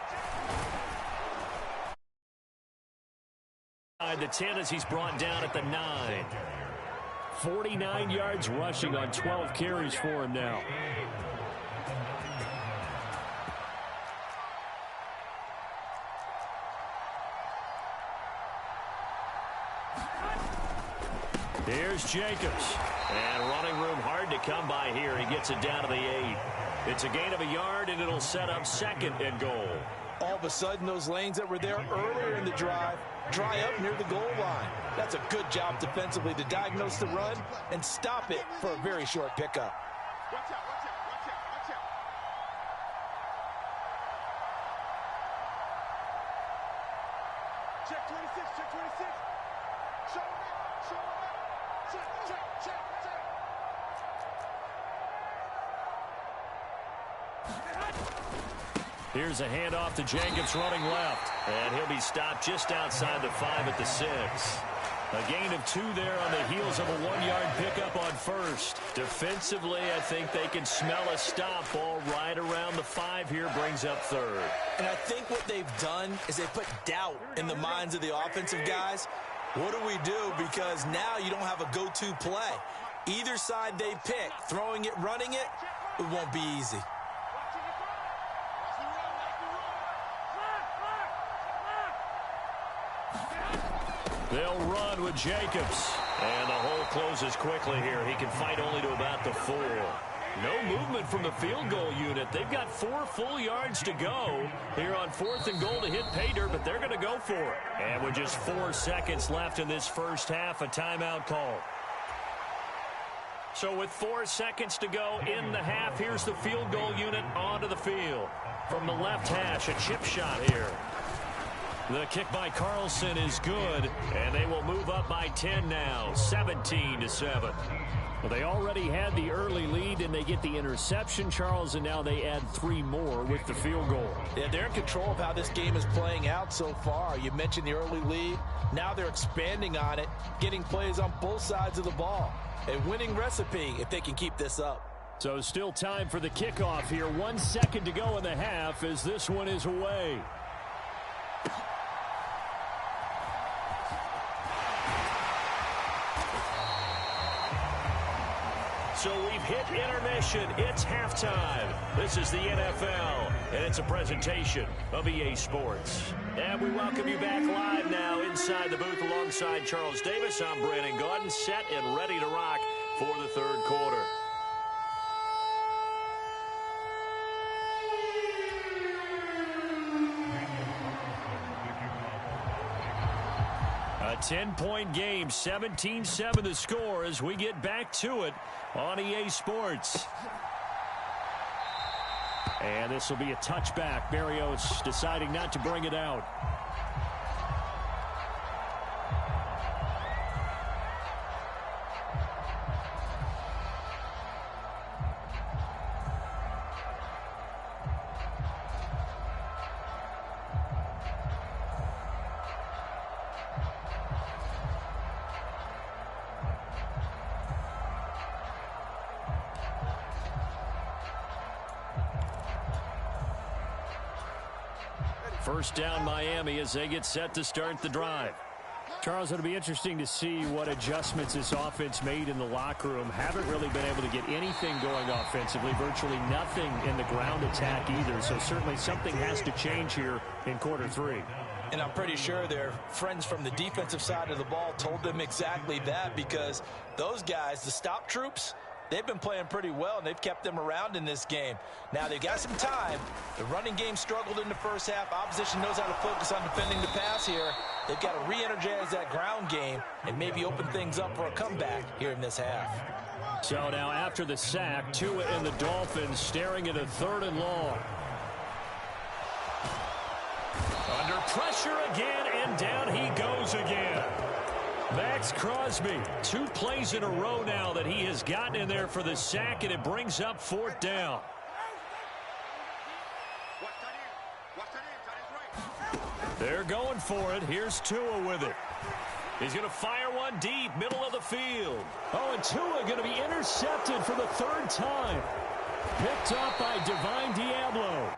A: The 10 as he's brought down at the 9. 49 yards rushing on 12 carries for him now. Here's Jacobs. And running room hard to come by here. He gets it down to the 8. It's a gain of a yard, and it'll set up 2nd and goal.
F: All of a sudden, those lanes that were there earlier in the drive dry up near the goal line. That's a good job defensively to diagnose the run and stop it for a very short pickup.
B: Watch out, watch out, watch out, watch out. Check 26, check 26. Show him up, show him up. Check, check, check, check.
A: Here's a handoff to Jacobs running left. And he'll be stopped just outside the 5 at the 6. A gain of 2 there on the heels of a 1-yard pickup on 1st. Defensively, I think they can smell a stop. Ball right around the 5 here, brings up 3rd.
F: And I think what they've done is they put doubt in the minds of the offensive guys. What do we do? Because now you don't have a go-to play. Either side they pick, throwing it, running it, it won't be easy.
A: They'll run with Jacobs. And the hole closes quickly here. He can fight only to about the 4. No movement from the field goal unit. They've got 4 full yards to go here on 4th and goal to hit pay dirt, but they're going to go for it. And with just 4 seconds left in this first half, a timeout call. So with 4 seconds to go in the half, here's the field goal unit onto the field. From the left hash, a chip shot here. The kick by Carlson is good, and they will move up by 10 now, 17-7. Well, they already had the early lead, and they get the interception, Charles, and now they add 3 more with the field goal.
F: Yeah, they're in control of how this game is playing out so far. You mentioned the early lead. Now they're expanding on it, getting plays on both sides of the ball. A winning recipe if they can keep this up.
A: So still time for the kickoff here. 1 second to go in the half as this one is away.
C: So we've hit intermission. It's halftime. This is the NFL, and it's a presentation of EA Sports. And we welcome you back live now inside the booth alongside Charles Davis. I'm Brandon Gaudin, set and ready to rock for the third quarter. A 10-point game, 17-7 the score as we get back to it on EA Sports. And this will be a touchback. Berrios deciding not to bring it out. First down Miami as they get set to start the drive.
A: Charles, it'll be interesting to see what adjustments this offense made in the locker room. Haven't really been able to get anything going offensively, virtually nothing in the ground attack either. So certainly something has to change here in quarter three.
F: And I'm pretty sure their friends from the defensive side of the ball told them exactly that, because those guys, the stop troops, they've been playing pretty well, and they've kept them around in this game. Now, they've got some time. The running game struggled in the first half. Opposition knows how to focus on defending the pass here. They've got to re-energize that ground game and maybe open things up for a comeback here in this half.
A: So now after the sack, Tua and the Dolphins staring at a 3rd and long.
C: Under pressure again, and down he goes again. Max Crosby, 2 plays in a row now that he has gotten in there for the sack, and it brings up 4th down. They're going for it. Here's Tua with it. He's going to fire one deep, middle of the field.
A: Oh, and Tua going to be intercepted for the 3rd time. Picked up by Divine Diablo.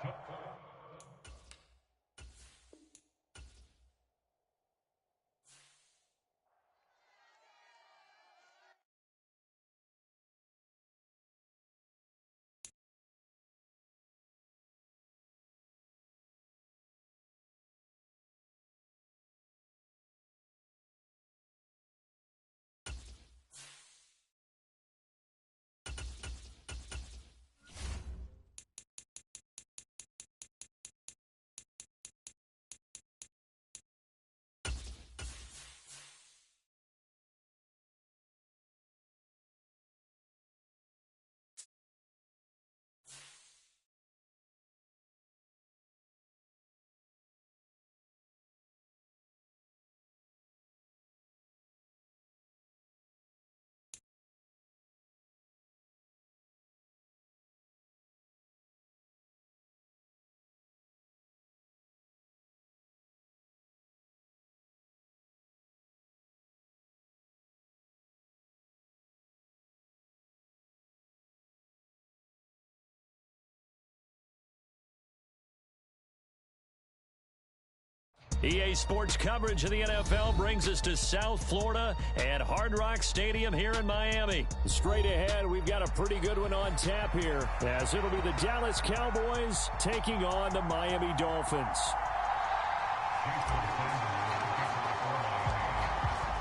C: EA Sports coverage of the NFL brings us to South Florida and Hard Rock Stadium here in Miami.
A: Straight ahead, we've got a pretty good one on tap here, as it'll be the Dallas Cowboys taking on the Miami Dolphins.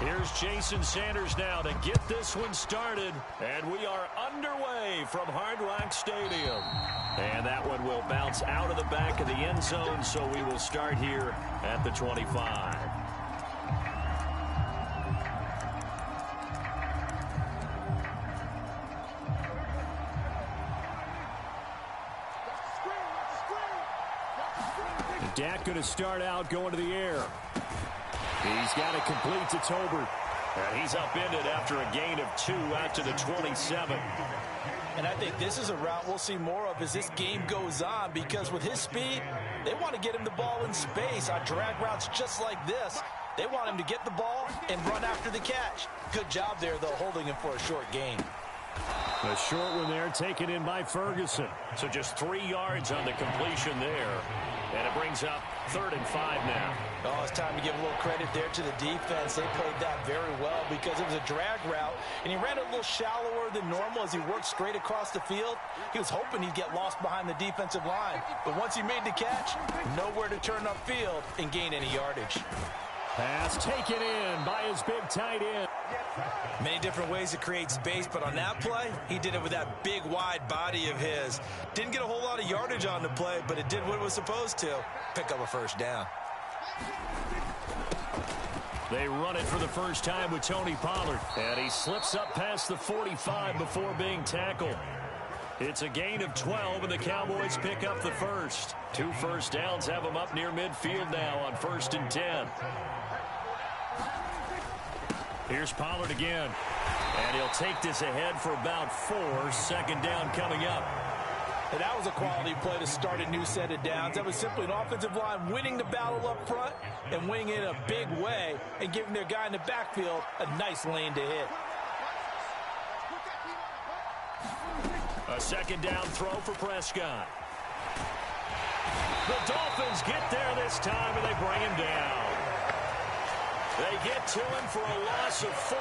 C: Here's Jason Sanders now to get this one started, and we are underway from Hard Rock Stadium. And that one will bounce out of the back of the end zone, so we will start here at the 25.
A: Dak going to start out going to the air. He's got it complete to Tolbert.
C: And he's upended after a gain of 2 out to the 27.
F: And I think this is a route we'll see more of as this game goes on, because with his speed, they want to get him the ball in space on drag routes just like this. They want him to get the ball and run after the catch. Good job there, though, holding him for a short gain.
A: A short one there taken in by Ferguson.
C: So just 3 yards on the completion there. And it brings up 3rd and 5 now.
F: Oh, it's time to give a little credit there to the defense. They played that very well because it was a drag route, and he ran a little shallower than normal as he worked straight across the field. He was hoping he'd get lost behind the defensive line, but once he made the catch, nowhere to turn upfield and gain any yardage.
A: Pass taken in by his big tight end.
D: Many different ways to create space, but on that play, he did it with that big, wide body of his. Didn't get a whole lot of yardage on the play, but it did what it was supposed to. Pick up a first down.
A: They run it for the first time with Tony Pollard. And he slips up past the 45 before being tackled. It's a gain of 12, and the Cowboys pick up the first. 2 first downs have them up near midfield now on 1st and 10. Here's Pollard again. And he'll take this ahead for about 4. 2nd down coming up.
F: And that was a quality play to start a new set of downs. That was simply an offensive line winning the battle up front and winning it in a big way and giving their guy in the backfield a nice lane to hit.
C: A 2nd down throw for Prescott. The Dolphins get there this time, and they bring him down. They get to him for a loss of 4,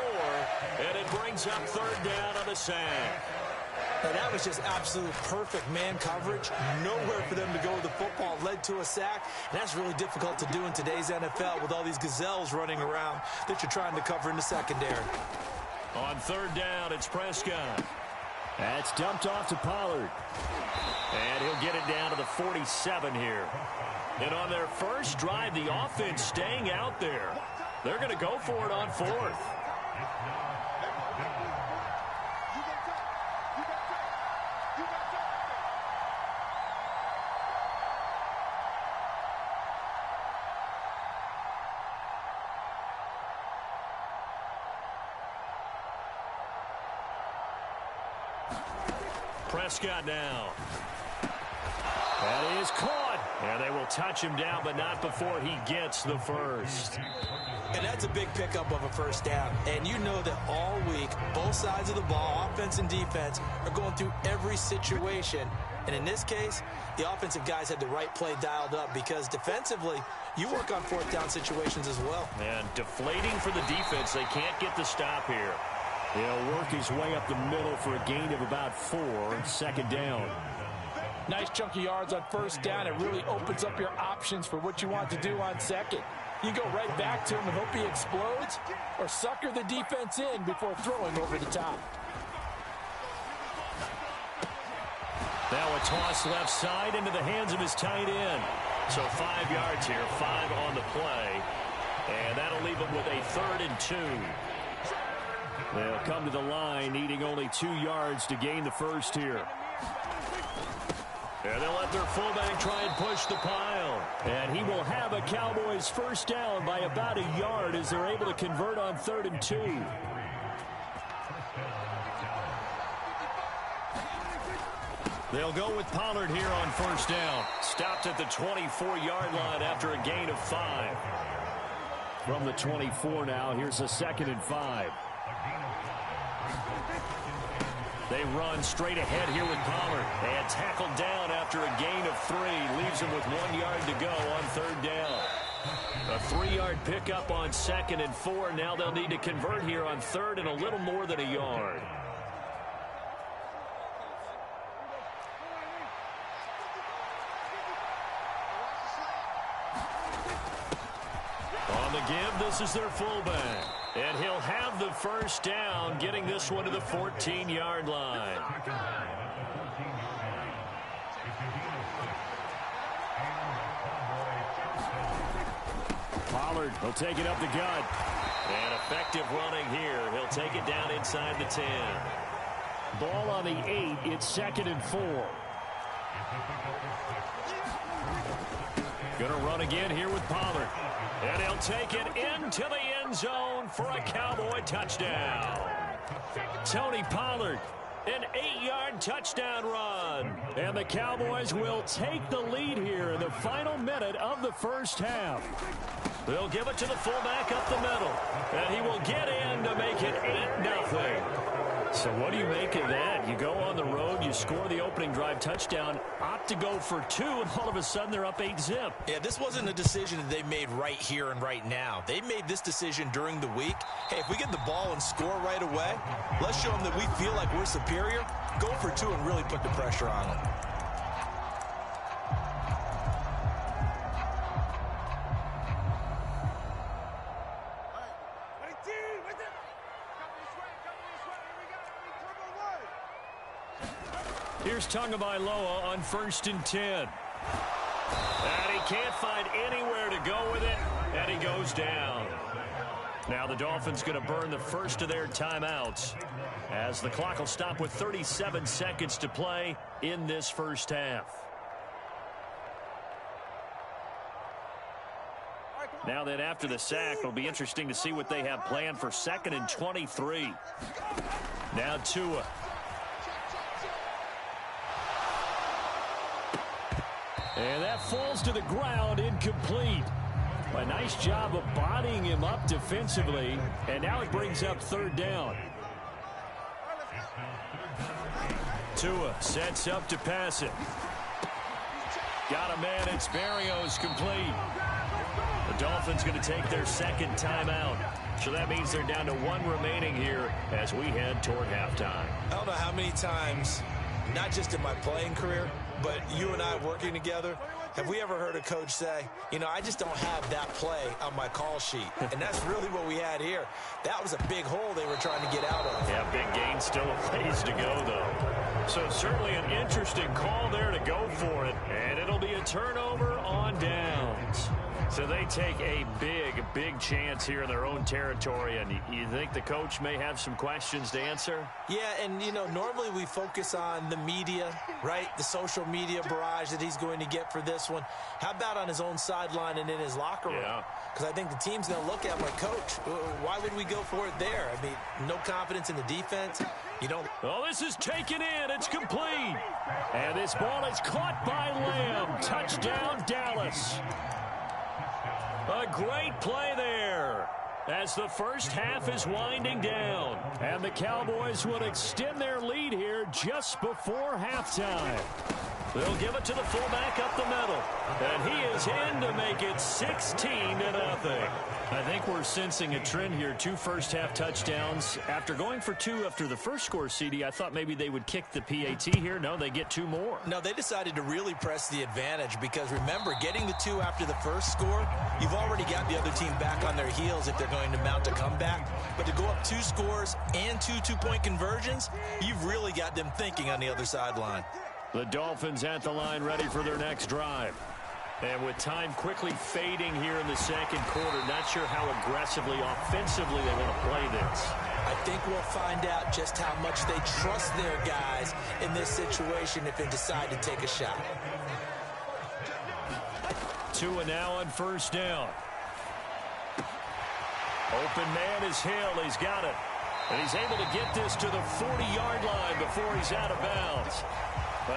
C: and it brings up 3rd down on the sack.
D: And that was just absolute perfect man coverage. Nowhere for them to go with the football. Led to a sack. And that's really difficult to do in today's NFL with all these gazelles running around that you're trying to cover in the secondary.
C: On 3rd down, it's Prescott.
A: That's dumped off to Pollard.
C: And he'll get it down to the 47 here. And on their first drive, the offense staying out there. They're going to go for it on 4th. Prescott now.
A: That is caught. And they will touch him down, but not before he gets the first.
D: And that's a big pickup of a first down. And you know that all week, both sides of the ball, offense and defense, are going through every situation. And in this case, the offensive guys had the right play dialed up because defensively, you work on 4th down situations as well.
C: And deflating for the defense. They can't get the stop here.
A: He'll work his way up the middle for a gain of about 4. 2nd down.
F: Nice chunk of yards on 1st down. It really opens up your options for what you want to do on 2nd. You go right back to him and hope he explodes, or sucker the defense in before throwing over the top.
A: Now a toss left side into the hands of his tight end.
C: So 5 yards here, 5 on the play. And that'll leave him with a 3rd and 2.
A: They'll come to the line, needing only 2 yards to gain the first here.
C: And they'll let their fullback try and push the pile.
A: And he will have a Cowboys first down by about a yard as they're able to convert on 3rd and 2. They'll go with Pollard here on 1st down.
C: Stopped at the 24-yard line after a gain of 5.
A: From the 24 now, here's a 2nd and 5. They run straight ahead here with Pollard. And tackled down after a gain of 3. Leaves him with 1 yard to go on 3rd down. A 3-yard pickup on 2nd and 4. Now they'll need to convert here on 3rd and a little more than a yard. On the give, this is their fullback. And he'll have the first down, getting this one to the 14-yard line. Pollard will take it up the gut. And effective running here. He'll take it down inside the 10. Ball on the 8. It's 2nd and 4. Going to run again here with Pollard. And he'll take it into the end zone for a Cowboy touchdown. Tony Pollard, an 8-yard touchdown run. And the Cowboys will take the lead here in the final minute of the first half. They'll give it to the fullback up the middle. And he will get in to make it 8-0. So what do you make of that? You go on the road, you score the opening drive touchdown, opt to go for 2, and all of a sudden they're up 8-zip.
D: Yeah, this wasn't a decision that they made right here and right now. They made this decision during the week. Hey, if we get the ball and score right away, let's show them that we feel like we're superior. Go for 2 and really put the pressure on them.
A: Here's Tagovailoa on 1st and 10. And he can't find anywhere to go with it, and he goes down. Now the Dolphins going to burn the first of their timeouts as the clock will stop with 37 seconds to play in this first half. Now then, after the sack, it'll be interesting to see what they have planned for 2nd and 23. Now Tua. And that falls to the ground, incomplete. A nice job of bodying him up defensively, and now it brings up 3rd down. Tua sets up to pass it. Got a man, it's Berrios, complete. The Dolphins going to take their 2nd timeout. So that means they're down to 1 remaining here as we head toward halftime.
D: I don't know how many times, not just in my playing career, but you and I working together, have we ever heard a coach say, you know, I just don't have that play on my call sheet? And that's really what we had here. That was a big hole they were trying to get out of.
A: Yeah, big gain, still a ways to go, though. So certainly an interesting call there to go for it. And it'll be a turnover on downs. So they take a big chance here in their own territory. And you think the coach may have some questions to answer?
D: Yeah, and, you know, normally we focus on the media, right? The social media barrage that he's going to get for this one. How about on his own sideline and in his locker room?
A: Yeah.
D: Because I think the team's going to look at him like, Coach, why would we go for it there? I mean, no confidence in the defense. You don't.
A: Oh, this is taken in. It's complete. And this ball is caught by Lamb. Touchdown, Dallas. A great play there as the first half is winding down. And the Cowboys will extend their lead here just before halftime. They'll give it to the fullback up the middle. And he is in to make it 16-0. I think we're sensing a trend here. 2 first-half touchdowns. After going for 2 after the first score, CD, I thought maybe they would kick the PAT here. No, they get 2 more.
D: No, they decided to really press the advantage because, remember, getting the 2 after the first score, you've already got the other team back on their heels if they're going to mount a comeback. But to go up 2 scores and 2 two-point conversions, you've really got them thinking on the other sideline.
A: The Dolphins at the line ready for their next drive. And with time quickly fading here in the second quarter, not sure how aggressively, offensively they want to play this.
D: I think we'll find out just how much they trust their guys in this situation if they decide to take a shot.
A: Tua now on 1st down. Open man is Hill. He's got it. And he's able to get this to the 40-yard line before he's out of bounds.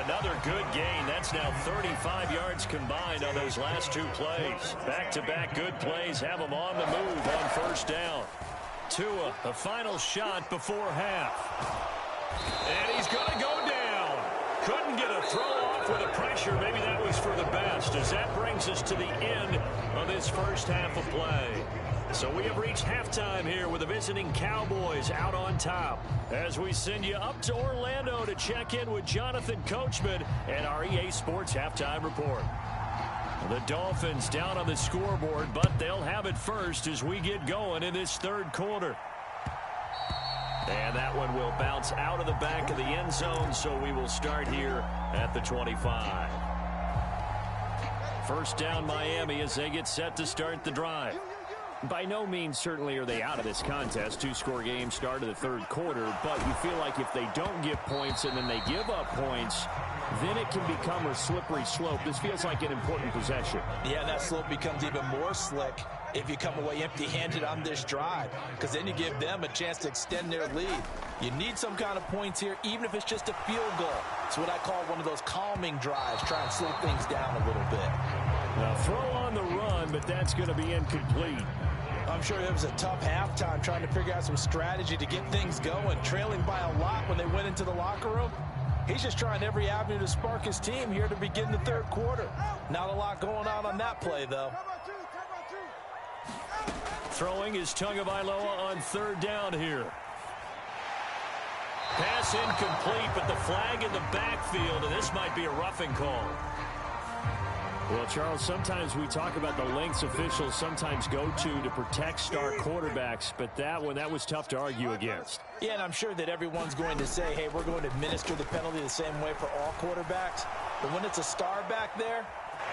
A: Another good gain. That's now 35 yards combined on those last 2 plays. Back-to-back good plays have him on the move on 1st down. Tua, the final shot before half. And he's going to go down. Couldn't get a throw off with the pressure. Maybe that was for the best, as that brings us to the end of this first half of play. So we have reached halftime here with the visiting Cowboys out on top as we send you up to Orlando to check in with Jonathan Coachman and our EA Sports Halftime Report. The Dolphins down on the scoreboard, but they'll have it first as we get going in this 3rd quarter. And that one will bounce out of the back of the end zone, so we will start here at the 25. First down Miami as they get set to start the drive. By no means certainly are they out of this contest. 2-score game start of the 3rd quarter, but you feel like if they don't get points and then they give up points, then it can become a slippery slope. This feels like an important possession.
F: Yeah, that slope becomes even more slick if you come away empty-handed on this drive, because then you give them a chance to extend their lead. You need some kind of points here, even if it's just a field goal. It's what I call one of those calming drives, try and slow things down a little bit.
A: Now throw on the run, but that's going to be incomplete.
F: I'm sure it was a tough halftime trying to figure out some strategy to get things going, trailing by a lot when they went into the locker room. He's just trying every avenue to spark his team here to begin the third quarter. Not a lot going on that play, though.
C: Throwing is Tagovailoa on third down here. Pass incomplete, but the flag in the backfield, and this might be a roughing call.
A: Well, Charles, sometimes we talk about the lengths officials sometimes go to protect star quarterbacks, but that was tough to argue against.
F: Yeah, and I'm sure that everyone's going to say, hey, we're going to administer the penalty the same way for all quarterbacks. But when it's a star back there,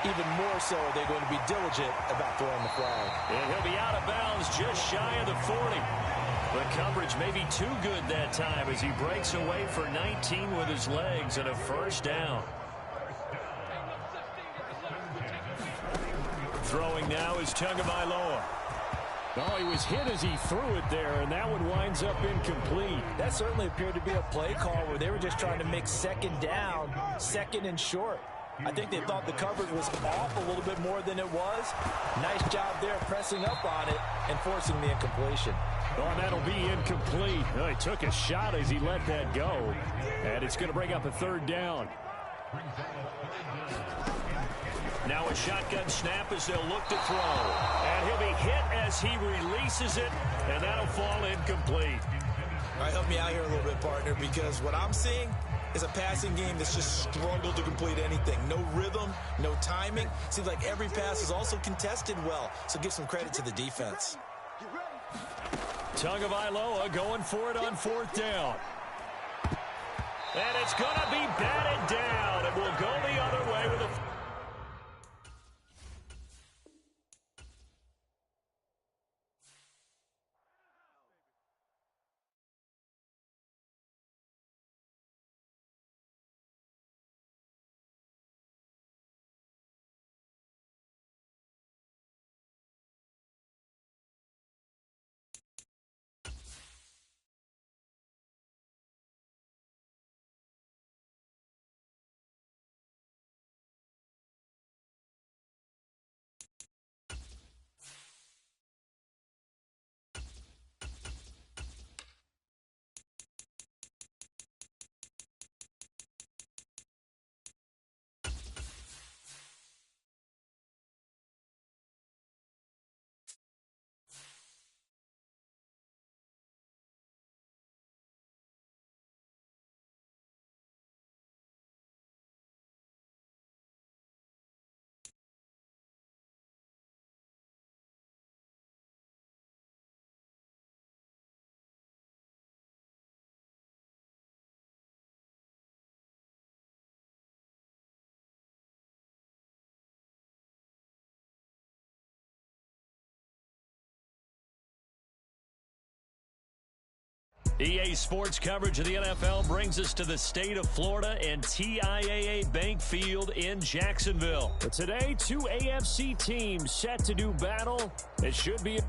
F: even more so are they going to be diligent about throwing the flag.
C: And he'll be out of bounds just shy of the 40. The coverage may be too good that time as he breaks away for 19 with his legs and a first down. Throwing now is Tagovailoa.
A: Oh, he was hit as he threw it there, and that one winds up incomplete.
F: That certainly appeared to be a play call where they were just trying to make second down, second and short. I think they thought the coverage was off a little bit more than it was. Nice job there pressing up on it and forcing the incompletion.
A: Oh, and that'll be incomplete. Oh, he took a shot as he let that go, and it's going to bring up a third down.
C: Now a shotgun snap as they'll look to throw. And he'll be hit as he releases it, and that'll fall incomplete.
D: All right, help me out here a little bit, partner, because what I'm seeing is a passing game that's just struggled to complete anything. No rhythm, no timing. Seems like every pass is also contested well, so give some credit to the defense.
A: Tagovailoa going for it on fourth down.
C: And it's going to be batted down. It will go the other way with a... EA Sports coverage of the NFL brings us to the state of Florida and TIAA Bank Field in Jacksonville.
A: But today, two AFC teams set to do battle. It should be...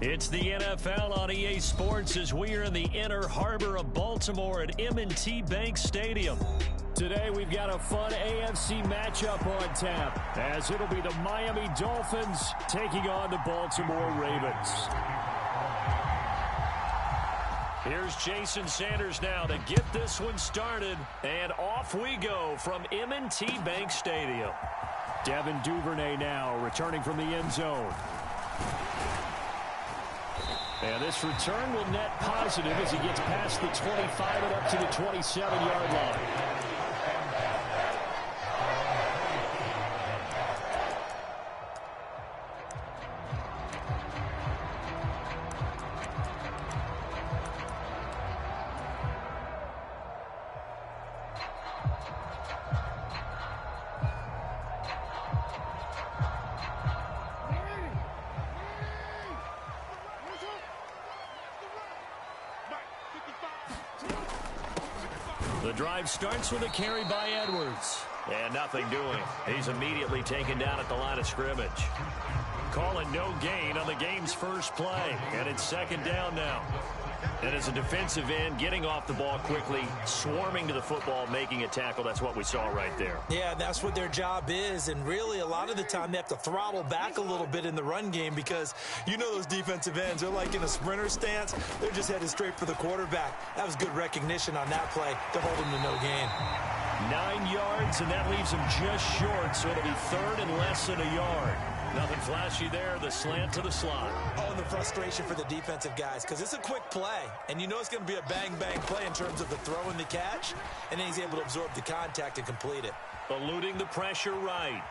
C: It's the NFL on EA Sports as we are in the inner harbor of Baltimore at M&T Bank Stadium.
A: Today we've got a fun AFC matchup on tap, as it'll be the Miami Dolphins taking on the Baltimore Ravens.
C: Here's Jason Sanders now to get this one started, and off we go from M&T Bank Stadium.
A: Devin Duvernay now returning from the end zone. And this return will net positive as he gets past the 25 and up to the 27-yard line.
C: The drive starts with a carry by Edwards. And nothing doing. He's immediately taken down at the line of scrimmage. Calling no gain on the game's first play. And it's second down now. And as a defensive end, getting off the ball quickly, swarming to the football, making a tackle. That's what we saw right there.
F: Yeah, that's what their job is. And really, a lot of the time, they have to throttle back a little bit in the run game because you know those defensive ends, they're like in a sprinter stance. They're just headed straight for the quarterback. That was good recognition on that play to hold him to no gain.
C: 9 yards, and that leaves him just short, so it'll be third and less than a yard. Nothing flashy there, the slant to the slot.
F: Oh, and the frustration for the defensive guys, because it's a quick play, and you know it's going to be a bang-bang play in terms of the throw and the catch, and then he's able to absorb the contact and complete it.
C: Eluding the pressure right.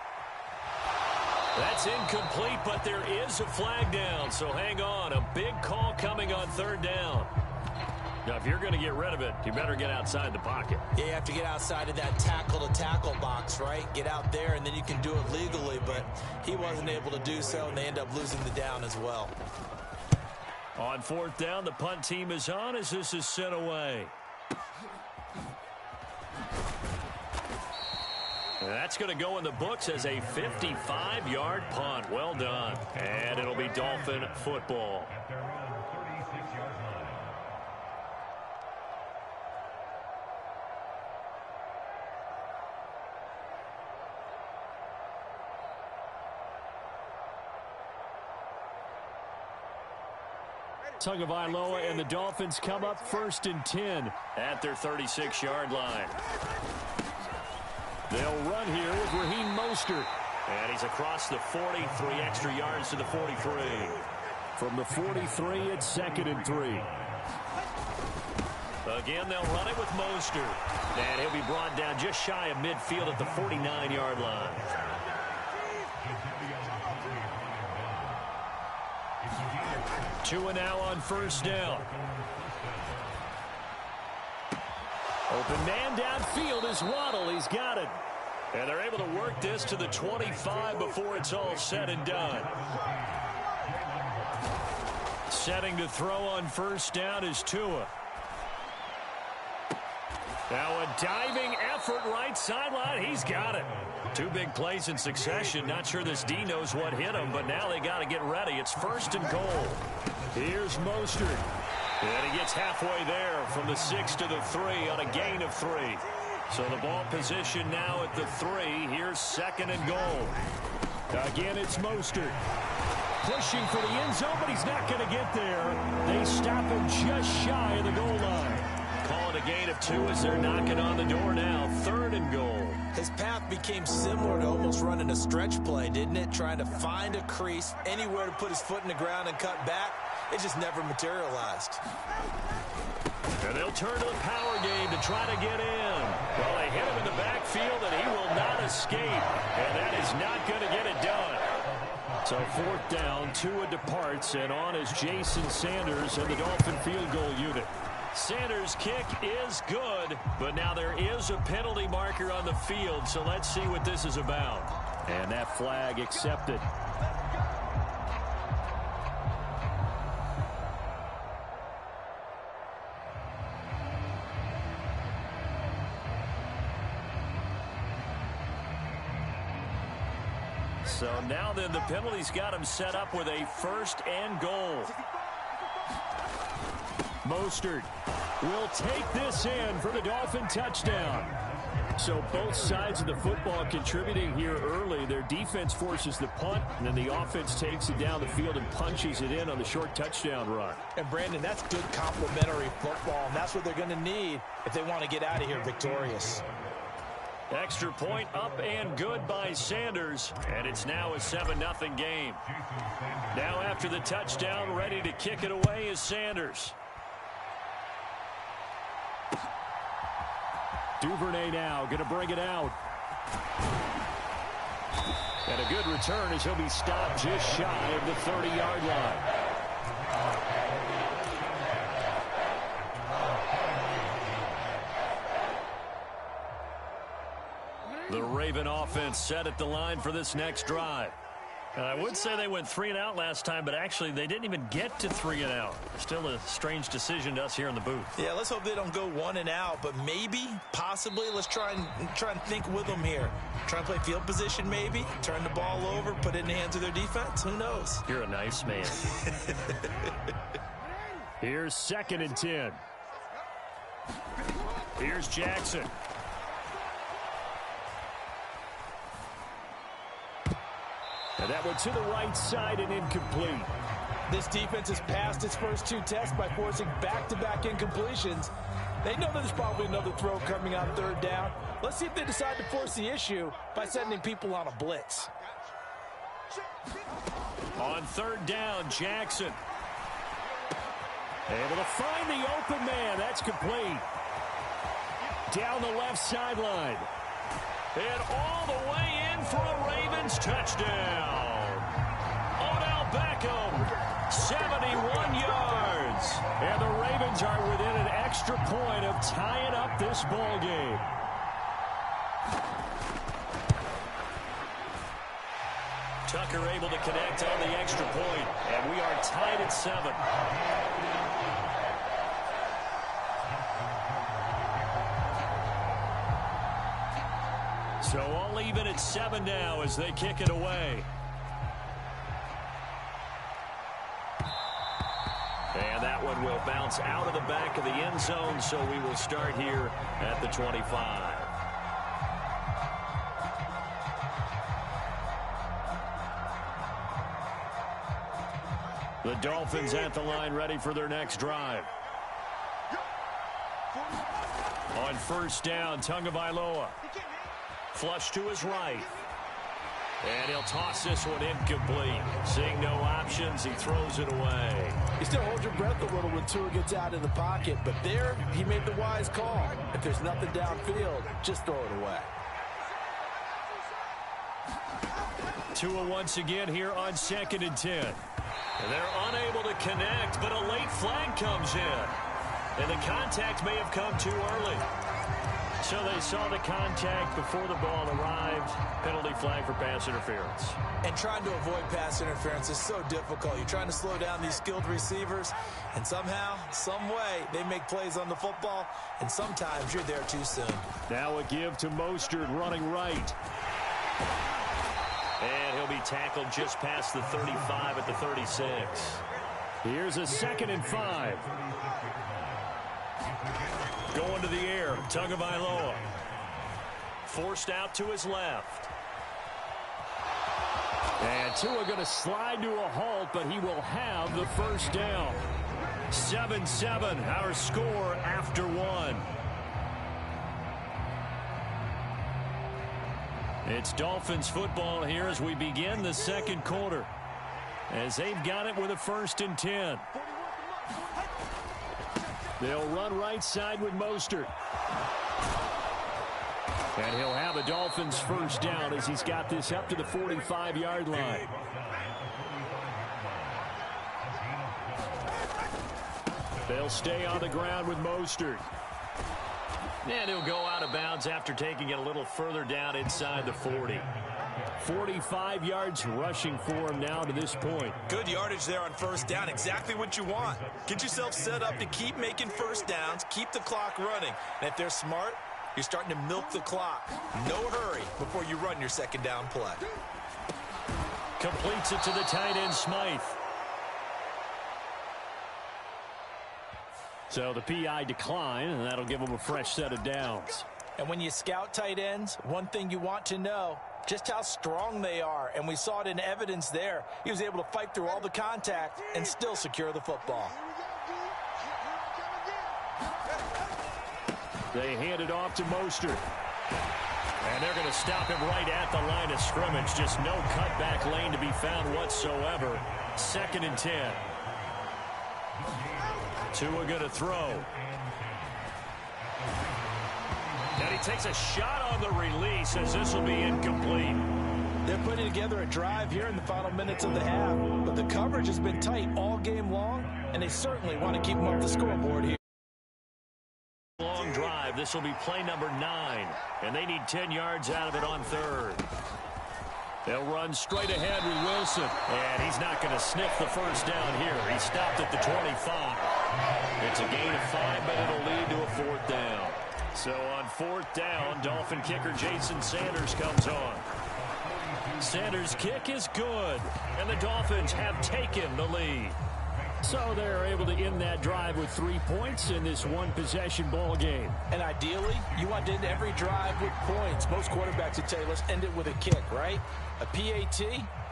C: That's incomplete, but there is a flag down, so hang on. A big call coming on third down. Now, if you're going to get rid of it, you better get outside the pocket.
F: Yeah, you have to get outside of that tackle-to-tackle box, right? Get out there, and then you can do it legally, but he wasn't able to do so, and they end up losing the down as well.
C: On fourth down, the punt team is on as this is sent away. That's going to go in the books as a 55-yard punt. Well done. And it'll be Dolphin football.
A: Tagovailoa and the Dolphins come up 1st and 10
C: at their 36-yard line.
A: They'll run here with Raheem Mostert.
C: And he's across the 40, 3 extra yards to the 43.
A: From the 43, it's 2nd and 3.
C: Again, they'll run it with Mostert. And he'll be brought down just shy of midfield at the 49-yard line. Tua now on first down.
A: Open man downfield is Waddle. He's got it.
C: And they're able to work this to the 25 before it's all said and done. Setting to throw on first down is Tua. Now a diving effort right sideline. He's got it. 2 big plays in succession. Not sure this D knows what hit him, but now they got to get ready. It's 1st and goal.
A: Here's Mostert.
C: And he gets halfway there from the 6 to the 3 on a gain of 3. So the ball position now at the 3. Here's 2nd and goal.
A: Again, it's Mostert. Pushing for the end zone, but he's not going to get there. They stop him just shy of the goal line.
C: Calling a gain of 2 as they're knocking on the door now. 3rd and goal.
F: His path became similar to almost running a stretch play, didn't it? Trying to find a crease, anywhere to put his foot in the ground and cut back. It just never materialized.
C: And they'll turn to the power game to try to get in. Well, they hit him in the backfield, and he will not escape. And that is not going to get it done.
A: So 4th down, Tua departs, and on is Jason Sanders and the Dolphin field goal unit.
C: Sanders' kick is good, but now there is a penalty marker on the field, so let's see what this is about.
A: And that flag accepted.
C: So now then, the penalty's got him set up with a 1st and goal.
A: Mostert will take this in for the Dolphin touchdown. So both sides of the football contributing here early. Their defense forces the punt, and then the offense takes it down the field and punches it in on the short touchdown run.
F: And, Brandon, that's good complementary football, and that's what they're going to need if they want to get out of here victorious.
C: Extra point up and good by Sanders, and it's now a 7-0 game. Now after the touchdown, ready to kick it away is Sanders.
A: Duvernay now going to bring it out. And a good return as he'll be stopped just shy of the 30-yard line.
C: The Raven offense set at the line for this next drive. I would say they went 3 and out last time, but actually they didn't even get to 3 and out. Still a strange decision to us here in the booth.
F: Yeah, let's hope they don't go 1 and out, but maybe, possibly, let's try and think with them here. Try and play field position maybe, turn the ball over, put it in the hands of their defense. Who knows?
C: You're a nice man.
A: Here's 2nd and 10.
C: Here's Jackson.
A: And that one to the right side and incomplete.
F: This defense has passed its first 2 tests by forcing back-to-back incompletions. They know there's probably another throw coming on 3rd down. Let's see if they decide to force the issue by sending people on a blitz.
C: On 3rd down, Jackson.
A: Able to find the open man. That's complete. Down the left sideline.
C: And all the way in for a Ravens touchdown. Odell Beckham, 71 yards.
A: And the Ravens are within an extra point of tying up this ball game.
C: Tucker able to connect on the extra point, and we are tied at 7. So all even at 7 now as they kick it away. And that one will bounce out of the back of the end zone, so we will start here at the 25. The Dolphins at the line ready for their next drive. On 1st down, Tagovailoa. Flush to his right. And he'll toss this one incomplete. Seeing no options, he throws it away.
F: You still hold your breath a little when Tua gets out in the pocket, but there he made the wise call. If there's nothing downfield, just throw it away.
C: Tua once again here on 2nd and 10. And they're unable to connect, but a late flag comes in. And the contact may have come too early. So they saw the contact before the ball arrived. Penalty flag for pass interference.
D: And trying to avoid pass interference is so difficult. You're trying to slow down these skilled receivers, and somehow, some way, they make plays on the football, and sometimes you're there too soon.
A: Now a give to Mostert running right.
C: And he'll be tackled just past the 35 at the 36.
A: Here's a 2nd and 5.
C: Going to the air, Tagovailoa. Forced out to his left.
A: And Tua going to slide to a halt, but he will have the 1st down.
C: 7-7, our score after 1. It's Dolphins football here as we begin the 2nd quarter. As they've got it with a 1st and 10.
A: They'll run right side with Mostert. And he'll have a Dolphins 1st down as he's got this up to the 45-yard line. They'll stay on the ground with Mostert.
C: And he'll go out of bounds after taking it a little further down inside the 40.
A: 45 yards rushing for him now to this point.
D: Good yardage there on 1st down. Exactly what you want. Get yourself set up to keep making 1st downs, keep the clock running. And if they're smart, you're starting to milk the clock. No hurry before you run your 2nd down play.
C: Completes it to the tight end, Smythe. So the PI decline, and that'll give him a fresh set of downs.
F: And when you scout tight ends, one thing you want to know, just how strong they are. And we saw it in evidence there. He was able to fight through all the contact and still secure the football.
A: They hand it off to Mostert.
C: And they're going to stop him right at the line of scrimmage. Just no cutback lane to be found whatsoever. 2nd and 10. Tua going to throw. And he takes a shot on the release as this will be incomplete.
F: They're putting together a drive here in the final minutes of the half. But the coverage has been tight all game long, and they certainly want to keep them off the scoreboard here.
C: Long drive. This will be play number 9. And they need 10 yards out of it on 3rd. They'll run straight ahead with Wilson. And he's not going to sniff the first down here. He stopped at the 25. It's a gain of 5, but it'll lead to a 4th down. So on 4th down, Dolphin kicker Jason Sanders comes on. Sanders' kick is good. And the Dolphins have taken the lead.
A: So they're able to end that drive with 3 points in this one-possession ball game.
F: And ideally, you want to end every drive with points. Most quarterbacks would tell you, let's end it with a kick, right? A PAT,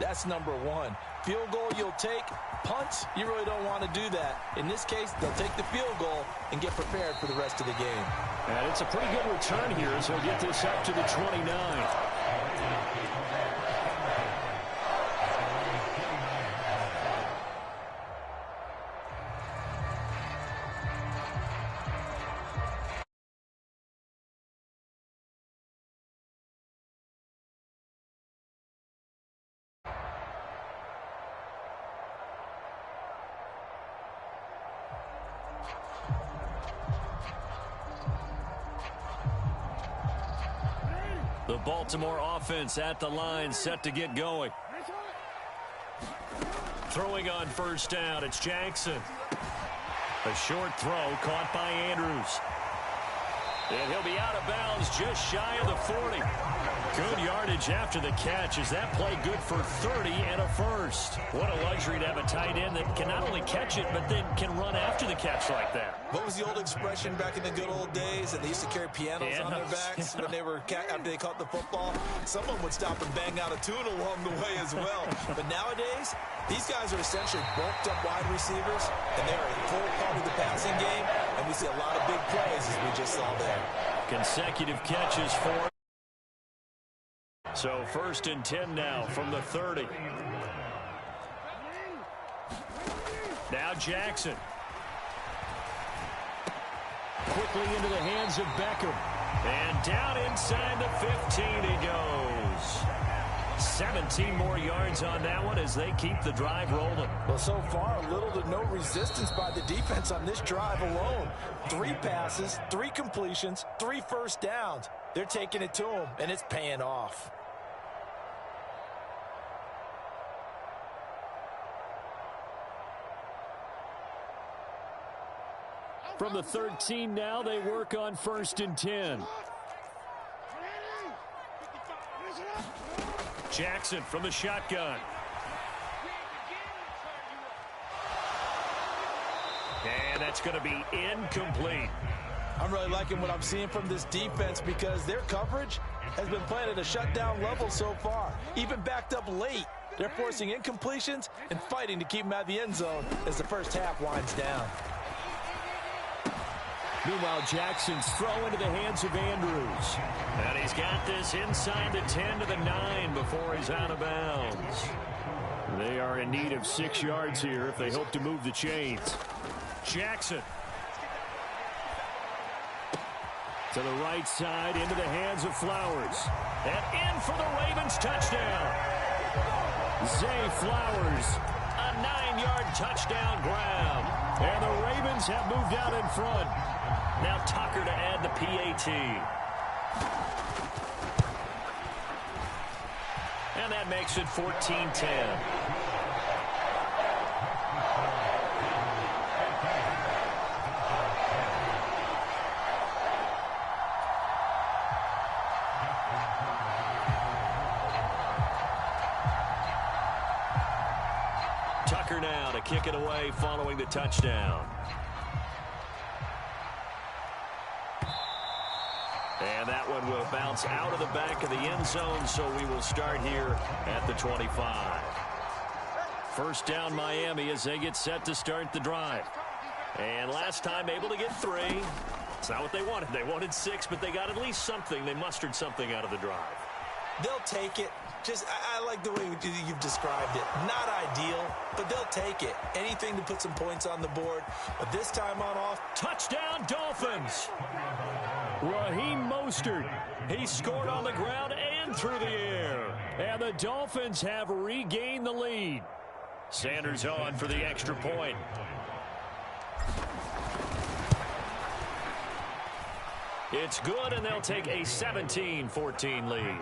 F: that's number 1. Field goal you'll take. Punts, you really don't want to do that. In this case, they'll take the field goal and get prepared for the rest of the game.
A: And it's a pretty good return here as he'll get this up to the 29.
C: The Baltimore offense at the line, set to get going. Throwing on 1st down, it's Jackson. A short throw caught by Andrews. And he'll be out of bounds just shy of the 40. Good yardage after the catch. Is that play good for 30 and a first? What a luxury to have a tight end that can not only catch it, but then can run after the catch like that.
D: What was the old expression back in the good old days? And they used to carry pianos on their backs when they were after they caught the football. Someone would stop and bang out a tune along the way as well. But nowadays, these guys are essentially bulked up wide receivers, and they're a full part of the passing game. And we see a lot of big plays as we just saw there.
C: Consecutive catches for. So 1st and 10 now from the 30. Now Jackson.
A: Quickly into the hands of Beckham.
C: And down inside the 15 he goes. 17 more yards on that one as they keep the drive rolling.
F: Well, so far, little to no resistance by the defense on this drive alone. 3 passes, 3 completions, 3 first downs. They're taking it to him, and it's paying off.
A: From the 13 now, they work on 1st and 10.
C: Jackson from the shotgun. And that's going to be incomplete.
F: I'm really liking what I'm seeing from this defense because their coverage has been playing at a shutdown level so far. Even backed up late, they're forcing incompletions and fighting to keep them out of the end zone as the first half winds down.
A: Meanwhile, Jackson's throw into the hands of Andrews.
C: And he's got this inside the 10 to the 9 before he's out of bounds.
A: They are in need of 6 yards here if they hope to move the chains.
C: Jackson.
A: To the right side, into the hands of Flowers.
C: And in for the Ravens touchdown.
A: Zay Flowers.
C: A 9-yard touchdown grab.
A: And the Ravens have moved out in front.
C: Now Tucker to add the PAT. And that makes it 14-10. Tucker now to kick it away following the touchdown. And that one will bounce out of the back of the end zone, so we will start here at the 25. First down Miami as they get set to start the drive. And last time able to get 3. It's not what they wanted. They wanted 6, but they got at least something. They mustered something out of the drive.
F: They'll take it. I like the way you've described it. Not ideal, but they'll take it. Anything to put some points on the board. But this time on off.
C: Touchdown Dolphins. Raheem Mostert. He scored on the ground and through the air. And the Dolphins have regained the lead. Sanders on for the extra point. It's good, and they'll take a 17-14 lead.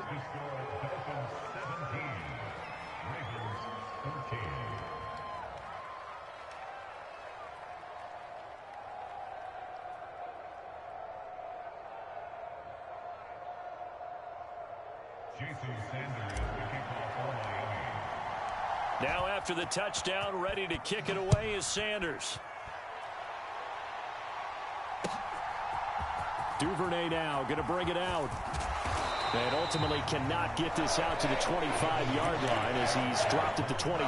C: Now after the touchdown, ready to kick it away is Sanders.
A: Duvernay now going to bring it out. And ultimately cannot get this out to the 25-yard line as he's dropped at the 23.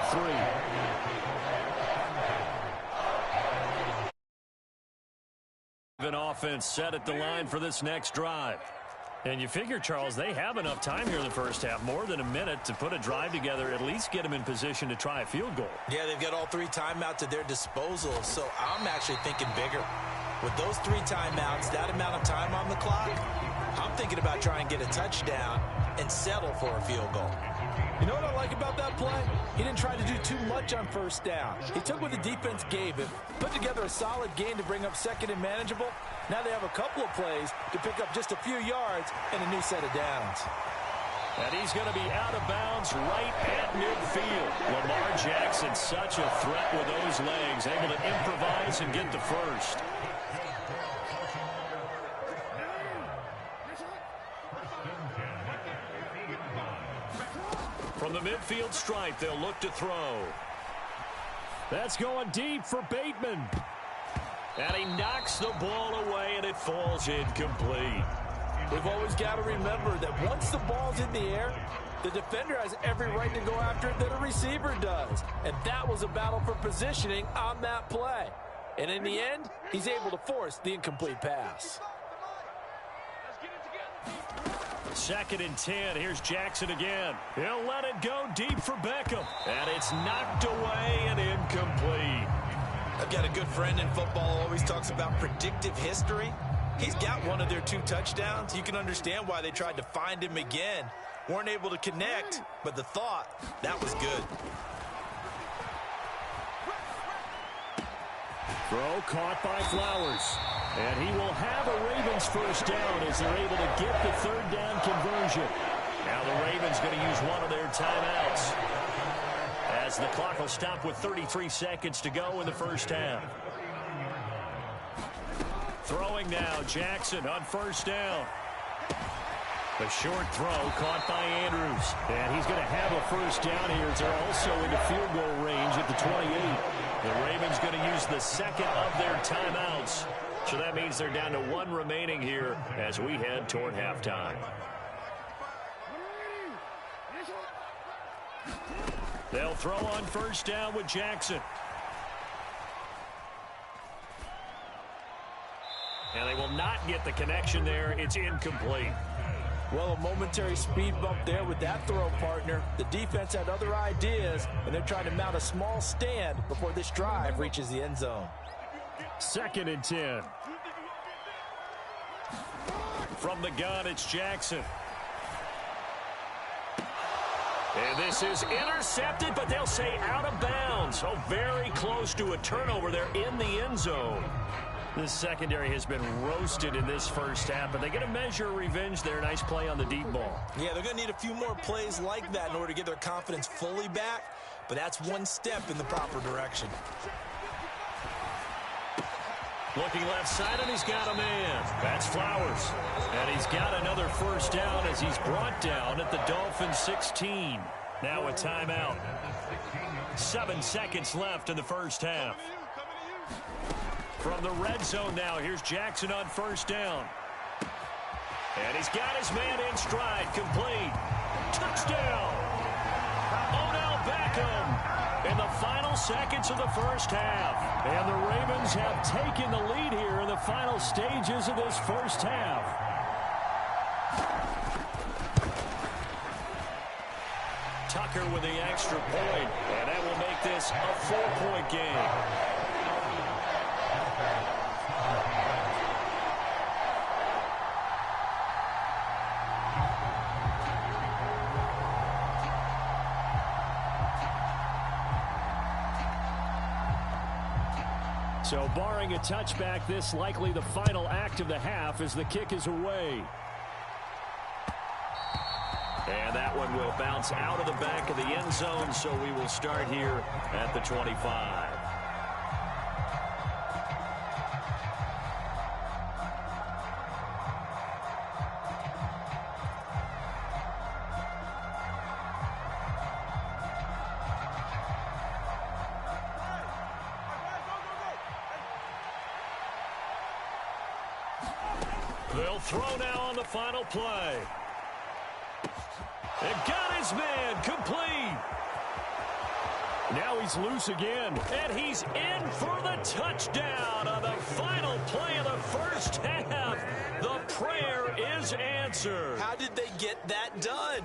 C: An offense set at the line for this next drive. And you figure, Charles, they have enough time here in the first half, more than a minute, to put a drive together, at least get them in position to try a field goal.
F: Yeah, they've got all 3 timeouts at their disposal, so I'm actually thinking bigger. With those 3 timeouts, that amount of time on the clock, I'm thinking about trying to get a touchdown and settle for a field goal. You know what I like about that play? He didn't try to do too much on first down. He took what the defense gave him, put together a solid gain to bring up second and manageable. Now they have a couple of plays to pick up just a few yards and a new set of downs.
C: And he's going to be out of bounds right at midfield. Lamar Jackson, such a threat with those legs, able to improvise and get the first. From the midfield stripe, they'll look to throw.
A: That's going deep for Bateman.
C: And he knocks the ball away, and it falls incomplete.
F: We've always got to remember that once the ball's in the air, the defender has every right to go after it that a receiver does. And that was a battle for positioning on that play. And in the end, he's able to force the incomplete pass.
C: 2nd and 10. Here's Jackson again. He'll let it go deep for Beckham. And it's knocked away and incomplete.
F: I've got a good friend in football who always talks about predictive history. He's got one of their 2 touchdowns. You can understand why they tried to find him again. Weren't able to connect, but the thought, that was good.
A: Throw caught by Flowers. And he will have a Ravens first down as they're able to get the 3rd down conversion.
C: Now the Ravens going to use one of their timeouts, as the clock will stop with 33 seconds to go in the first half. Throwing now, Jackson on first down. The short throw caught by Andrews.
A: And he's going to have a first down here as they're also into field goal range at the 28.
C: The Ravens going to use the 2nd of their timeouts. So that means they're down to 1 remaining here as we head toward halftime. They'll throw on first down with Jackson. And they will not get the connection there. It's incomplete.
F: Well, a momentary speed bump there with that throw, partner. The defense had other ideas, and they're trying to mount a small stand before this drive reaches the end zone.
A: 2nd and 10.
C: From the gun, it's Jackson. And this is intercepted, but they'll say out of bounds. Oh, very close to a turnover there in the end zone.
A: This secondary has been roasted in this first half, but they get a measure of revenge there. Nice play on the deep ball.
F: Yeah, they're going to need a few more plays like that in order to get their confidence fully back, but that's one step in the proper direction.
C: Looking left side, and he's got a man. That's Flowers. And he's got another first down as he's brought down at the Dolphins' 16. Now a timeout. 7 seconds left in the first half. From the red zone now, here's Jackson on first down. And he's got his man in stride, complete. Touchdown! Odell Beckham in the final seconds of the first half. And the Ravens have taken the lead here in the final stages of this first half. Tucker with the extra point, and that will make this a 4-point game. So barring a touchback, this likely the final act of the half as the kick is away. And that one will bounce out of the back of the end zone, so we will start here at the 25. They'll throw now on the final play. And got his man complete. Now he's loose again. And he's in for the touchdown on the final play of the first half. The prayer is answered.
D: How did they get that done?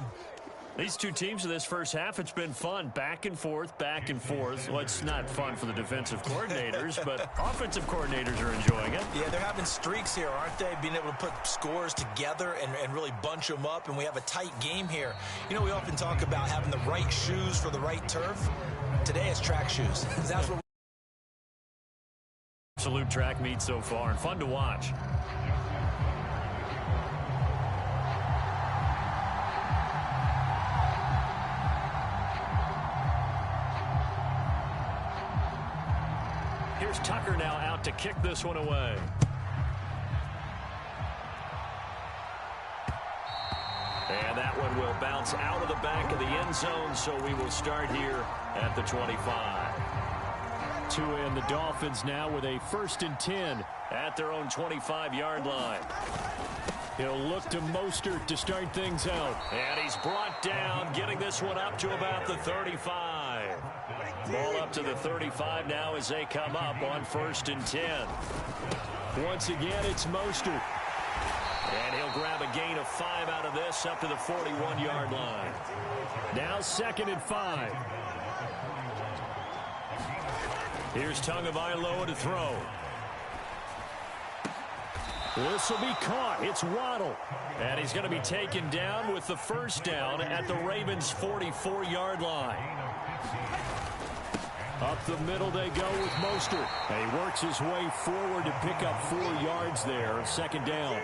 C: These two teams in this first half, it's been fun. Back and forth, back and forth. Well, it's not fun for the defensive coordinators, but offensive coordinators are enjoying it.
D: Yeah, they're having streaks here, aren't they? Being able to put scores together and really bunch them up, and we have a tight game here. You know, we often talk about having the right shoes for the right turf. Today it's track shoes. That's what
C: absolute track meet so far, and fun to watch. Here's Tucker now out to kick this one away. And that one will bounce out of the back of the end zone, so we will start here at the 25. Tua and the Dolphins now with a 1st and 10 at their own 25-yard line. He'll look to Mostert to start things out. And he's brought down, getting this one up to about the 35. Ball up to the 35 now as they come up on 1st and 10. Once again, it's Mostert. And he'll grab a gain of 5 out of this up to the 41-yard line. Now 2nd and 5. Here's Tagovailoa to throw. This will be caught. It's Waddle. And he's going to be taken down with the 1st down at the Ravens' 44-yard line. Up the middle they go with Mostert. And he works his way forward to pick up 4 yards there. 2nd down.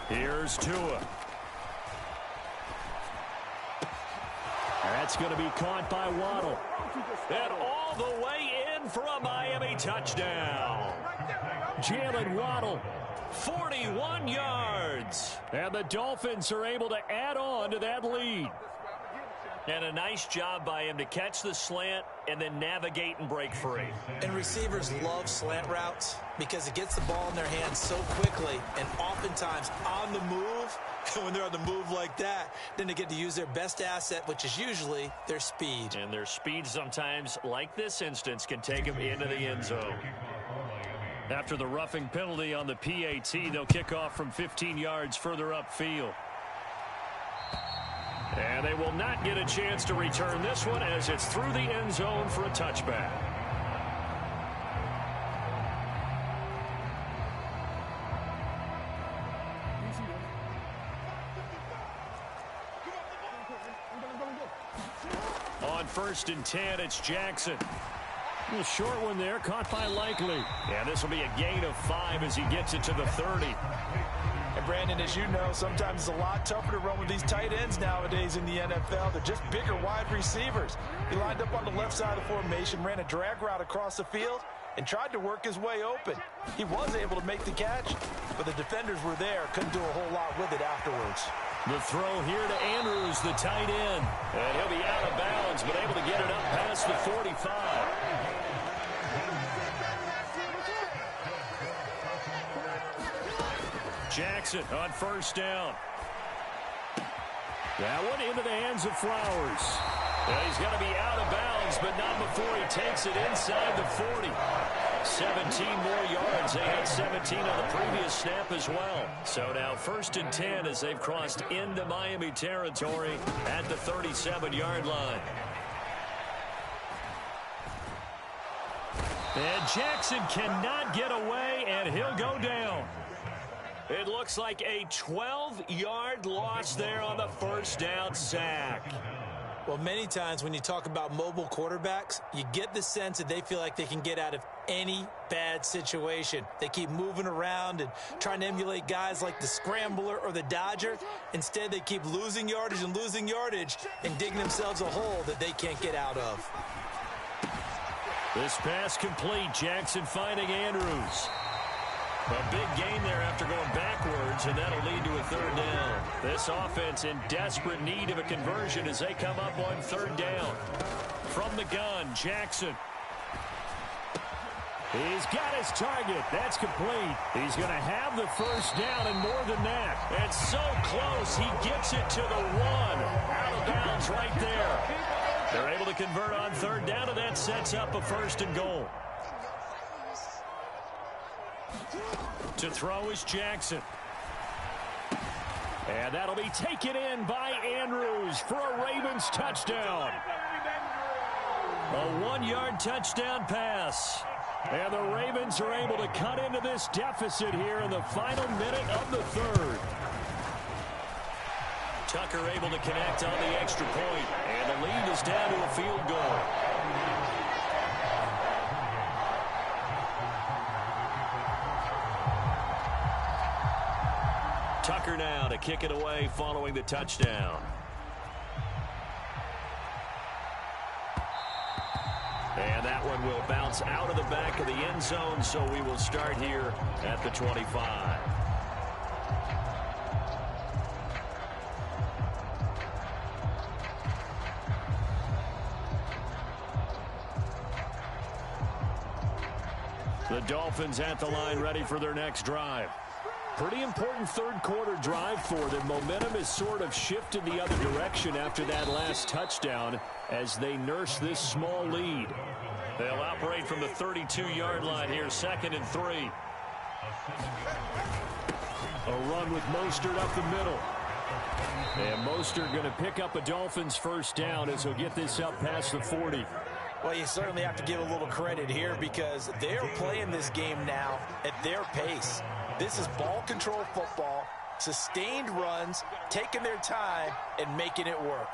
C: Here's Tua. That's going to be caught by Waddle. And all the way in for a Miami touchdown. Jalen Waddle, 41 yards. And the Dolphins are able to add on to that lead. And a nice job by him to catch the slant and then navigate and break free.
D: And receivers love slant routes because it gets the ball in their hands so quickly and oftentimes on the move. When they're on the move like that, then they get to use their best asset, which is usually their speed.
C: And their speed sometimes, like this instance, can take them into the end zone. After the roughing penalty on the PAT, they'll kick off from 15 yards further upfield. And they will not get a chance to return this one as it's through the end zone for a touchback. On 1st and 10, it's Jackson. A little short one there, caught by Likely. And this will be a gain of 5 as he gets it to the 30.
F: And Brandon, as you know, sometimes it's a lot tougher to run with these tight ends nowadays in the NFL. They're just bigger wide receivers. He lined up on the left side of the formation, ran a drag route across the field, and tried to work his way open. He was able to make the catch, but the defenders were there, couldn't do a whole lot with it afterwards.
C: The throw here to Andrews, the tight end. And he'll be out of bounds, but able to get it up past the 45. Jackson on first down. That one into the hands of Flowers. He's going to be out of bounds, but not before he takes it inside the 40. 17 more yards. They had 17 on the previous snap as well. So now 1st and 10 as they've crossed into Miami territory at the 37-yard line. And Jackson cannot get away, and he'll go down. It looks like a 12-yard loss there on the first down sack.
F: Well, many times when you talk about mobile quarterbacks, you get the sense that they feel like they can get out of any bad situation. They keep moving around and trying to emulate guys like the Scrambler or the Dodger. Instead, they keep losing yardage and digging themselves a hole that they can't get out of.
C: This pass complete. Jackson finding Andrews. A big gain there after going backwards, and that'll lead to a 3rd down. This offense in desperate need of a conversion as they come up on 3rd down. From the gun, Jackson. He's got his target. That's complete. He's going to have the first down and more than that. And so close, he gets it to the 1. Out of bounds right there. They're able to convert on 3rd down, and that sets up a 1st and goal. To throw is Jackson. And that'll be taken in by Andrews for a Ravens touchdown. A 1-yard touchdown pass. And the Ravens are able to cut into this deficit here in the final minute of the 3rd. Tucker able to connect on the extra point. And the lead is down to a field goal. Tucker now to kick it away following the touchdown. And that one will bounce out of the back of the end zone, so we will start here at the 25. The Dolphins at the line ready for their next drive. Pretty important 3rd quarter drive for them. Momentum has sort of shifted the other direction after that last touchdown as they nurse this small lead. They'll operate from the 32-yard line here, 2nd and 3. A run with Mostert up the middle. And Mostert going to pick up a Dolphins first down as he'll get this up past the 40.
F: Well, you certainly have to give a little credit here because they're playing this game now at their pace. This is ball control football, sustained runs, taking their time, and making it work.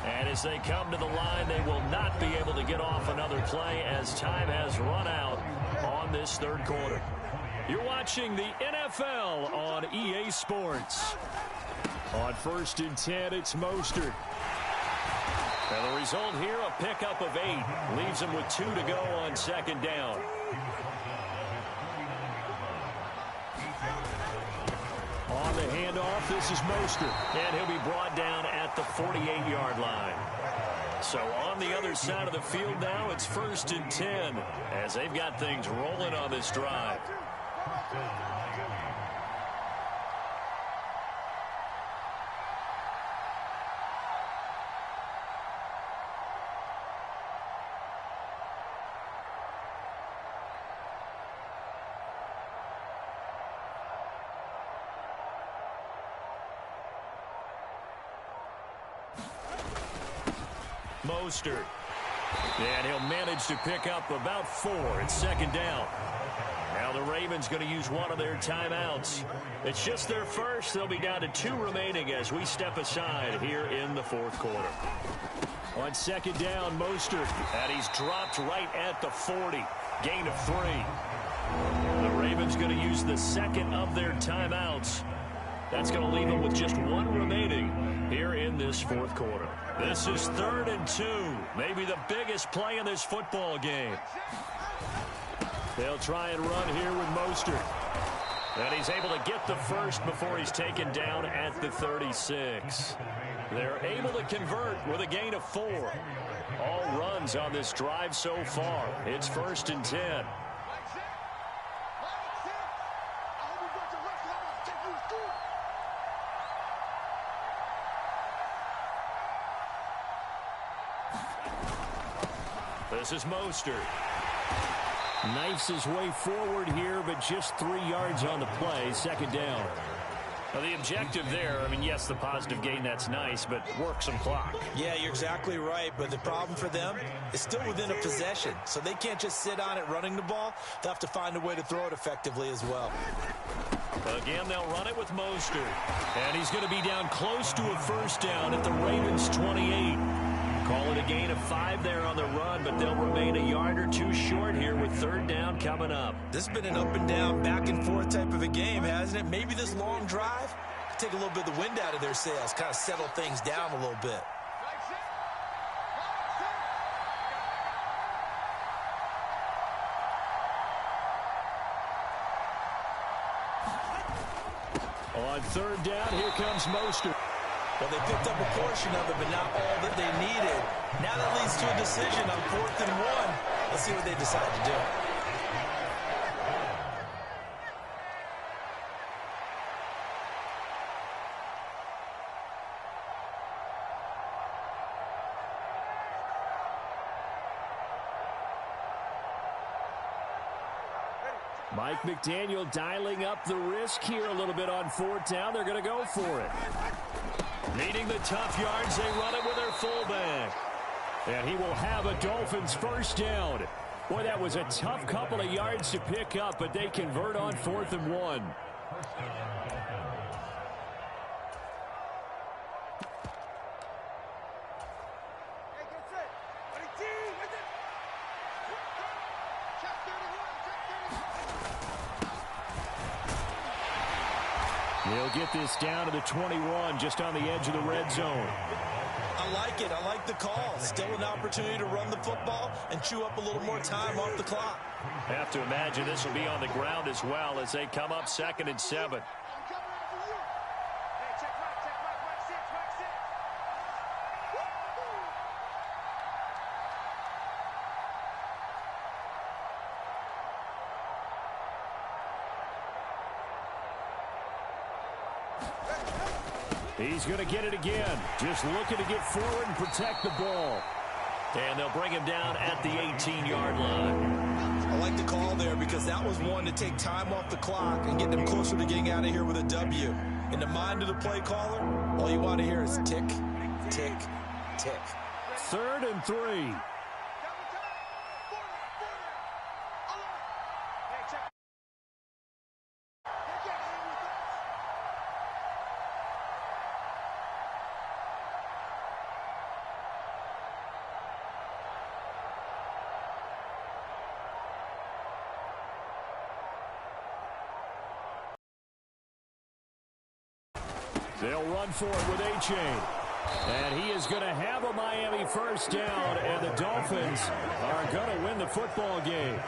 C: And as they come to the line, they will not be able to get off another play as time has run out on this 3rd quarter. You're watching the NFL on EA Sports. On 1st and 10, it's Mostert. And the result here, a pickup of 8. Leaves them with 2 to go on 2nd down. On the handoff, this is Mostert. And he'll be brought down at the 48-yard line. So on the other side of the field now, it's 1st and 10 as they've got things rolling on this drive. Mostert. And he'll manage to pick up about 4 at 2nd down. Now the Ravens going to use one of their timeouts. It's just their first. They'll be down to 2 remaining as we step aside here in the 4th quarter. On 2nd down, Mostert. And he's dropped right at the 40. Gain of 3. The Ravens going to use the 2nd of their timeouts. That's going to leave them with just 1 remaining here in this 4th quarter. This is 3rd and 2. Maybe the biggest play in this football game. They'll try and run here with Mostert. And he's able to get the first before he's taken down at the 36. They're able to convert with a gain of 4. All runs on this drive so far. It's 1st and 10. This is Mostert.
A: Knifes his way forward here, but just 3 yards on the play. 2nd down.
C: Well, the objective there, I mean, yes, the positive gain, that's nice, but work some clock.
F: Yeah, you're exactly right, but the problem for them is still within a possession, so they can't just sit on it running the ball. They'll have to find a way to throw it effectively as well.
C: Again, they'll run it with Mostert. And he's going to be down close to a 1st down at the Ravens' 28. Call it a gain of 5 there on the run, but they'll remain a yard or 2 short here with 3rd down coming up.
F: This has been an up and down, back and forth type of a game, hasn't it? Maybe this long drive could take a little bit of the wind out of their sails, kind of settle things down a little bit.
A: On 3rd down, here comes Mostert.
F: Well, they picked up a portion of it, but not all that they needed. Now that leads to a decision on 4th and 1. Let's see what they decide to do.
A: Mike McDaniel dialing up the risk here a little bit on 4th down. They're going to go for it.
C: Needing the tough yards, they run it with their fullback.
A: And he will have a Dolphins 1st down. Boy, that was a tough couple of yards to pick up, but they convert on 4th and 1. He'll get this down to the 21, just on the edge of the red zone.
F: I like it. I like the call. Still an opportunity to run the football and chew up a little more time off the clock.
C: I have to imagine this will be on the ground as well as they come up 2nd and 7.
A: He's going to get it again. Just looking to get forward and protect the ball.
C: And they'll bring him down at the 18-yard line.
F: I like the call there because that was one to take time off the clock and get them closer to getting out of here with a W. In the mind of the play caller, all you want to hear is tick, tick, tick.
A: 3rd and 3. They'll run for it with A-Chain. And he is going to have a Miami 1st down, and the Dolphins are going to win the football game.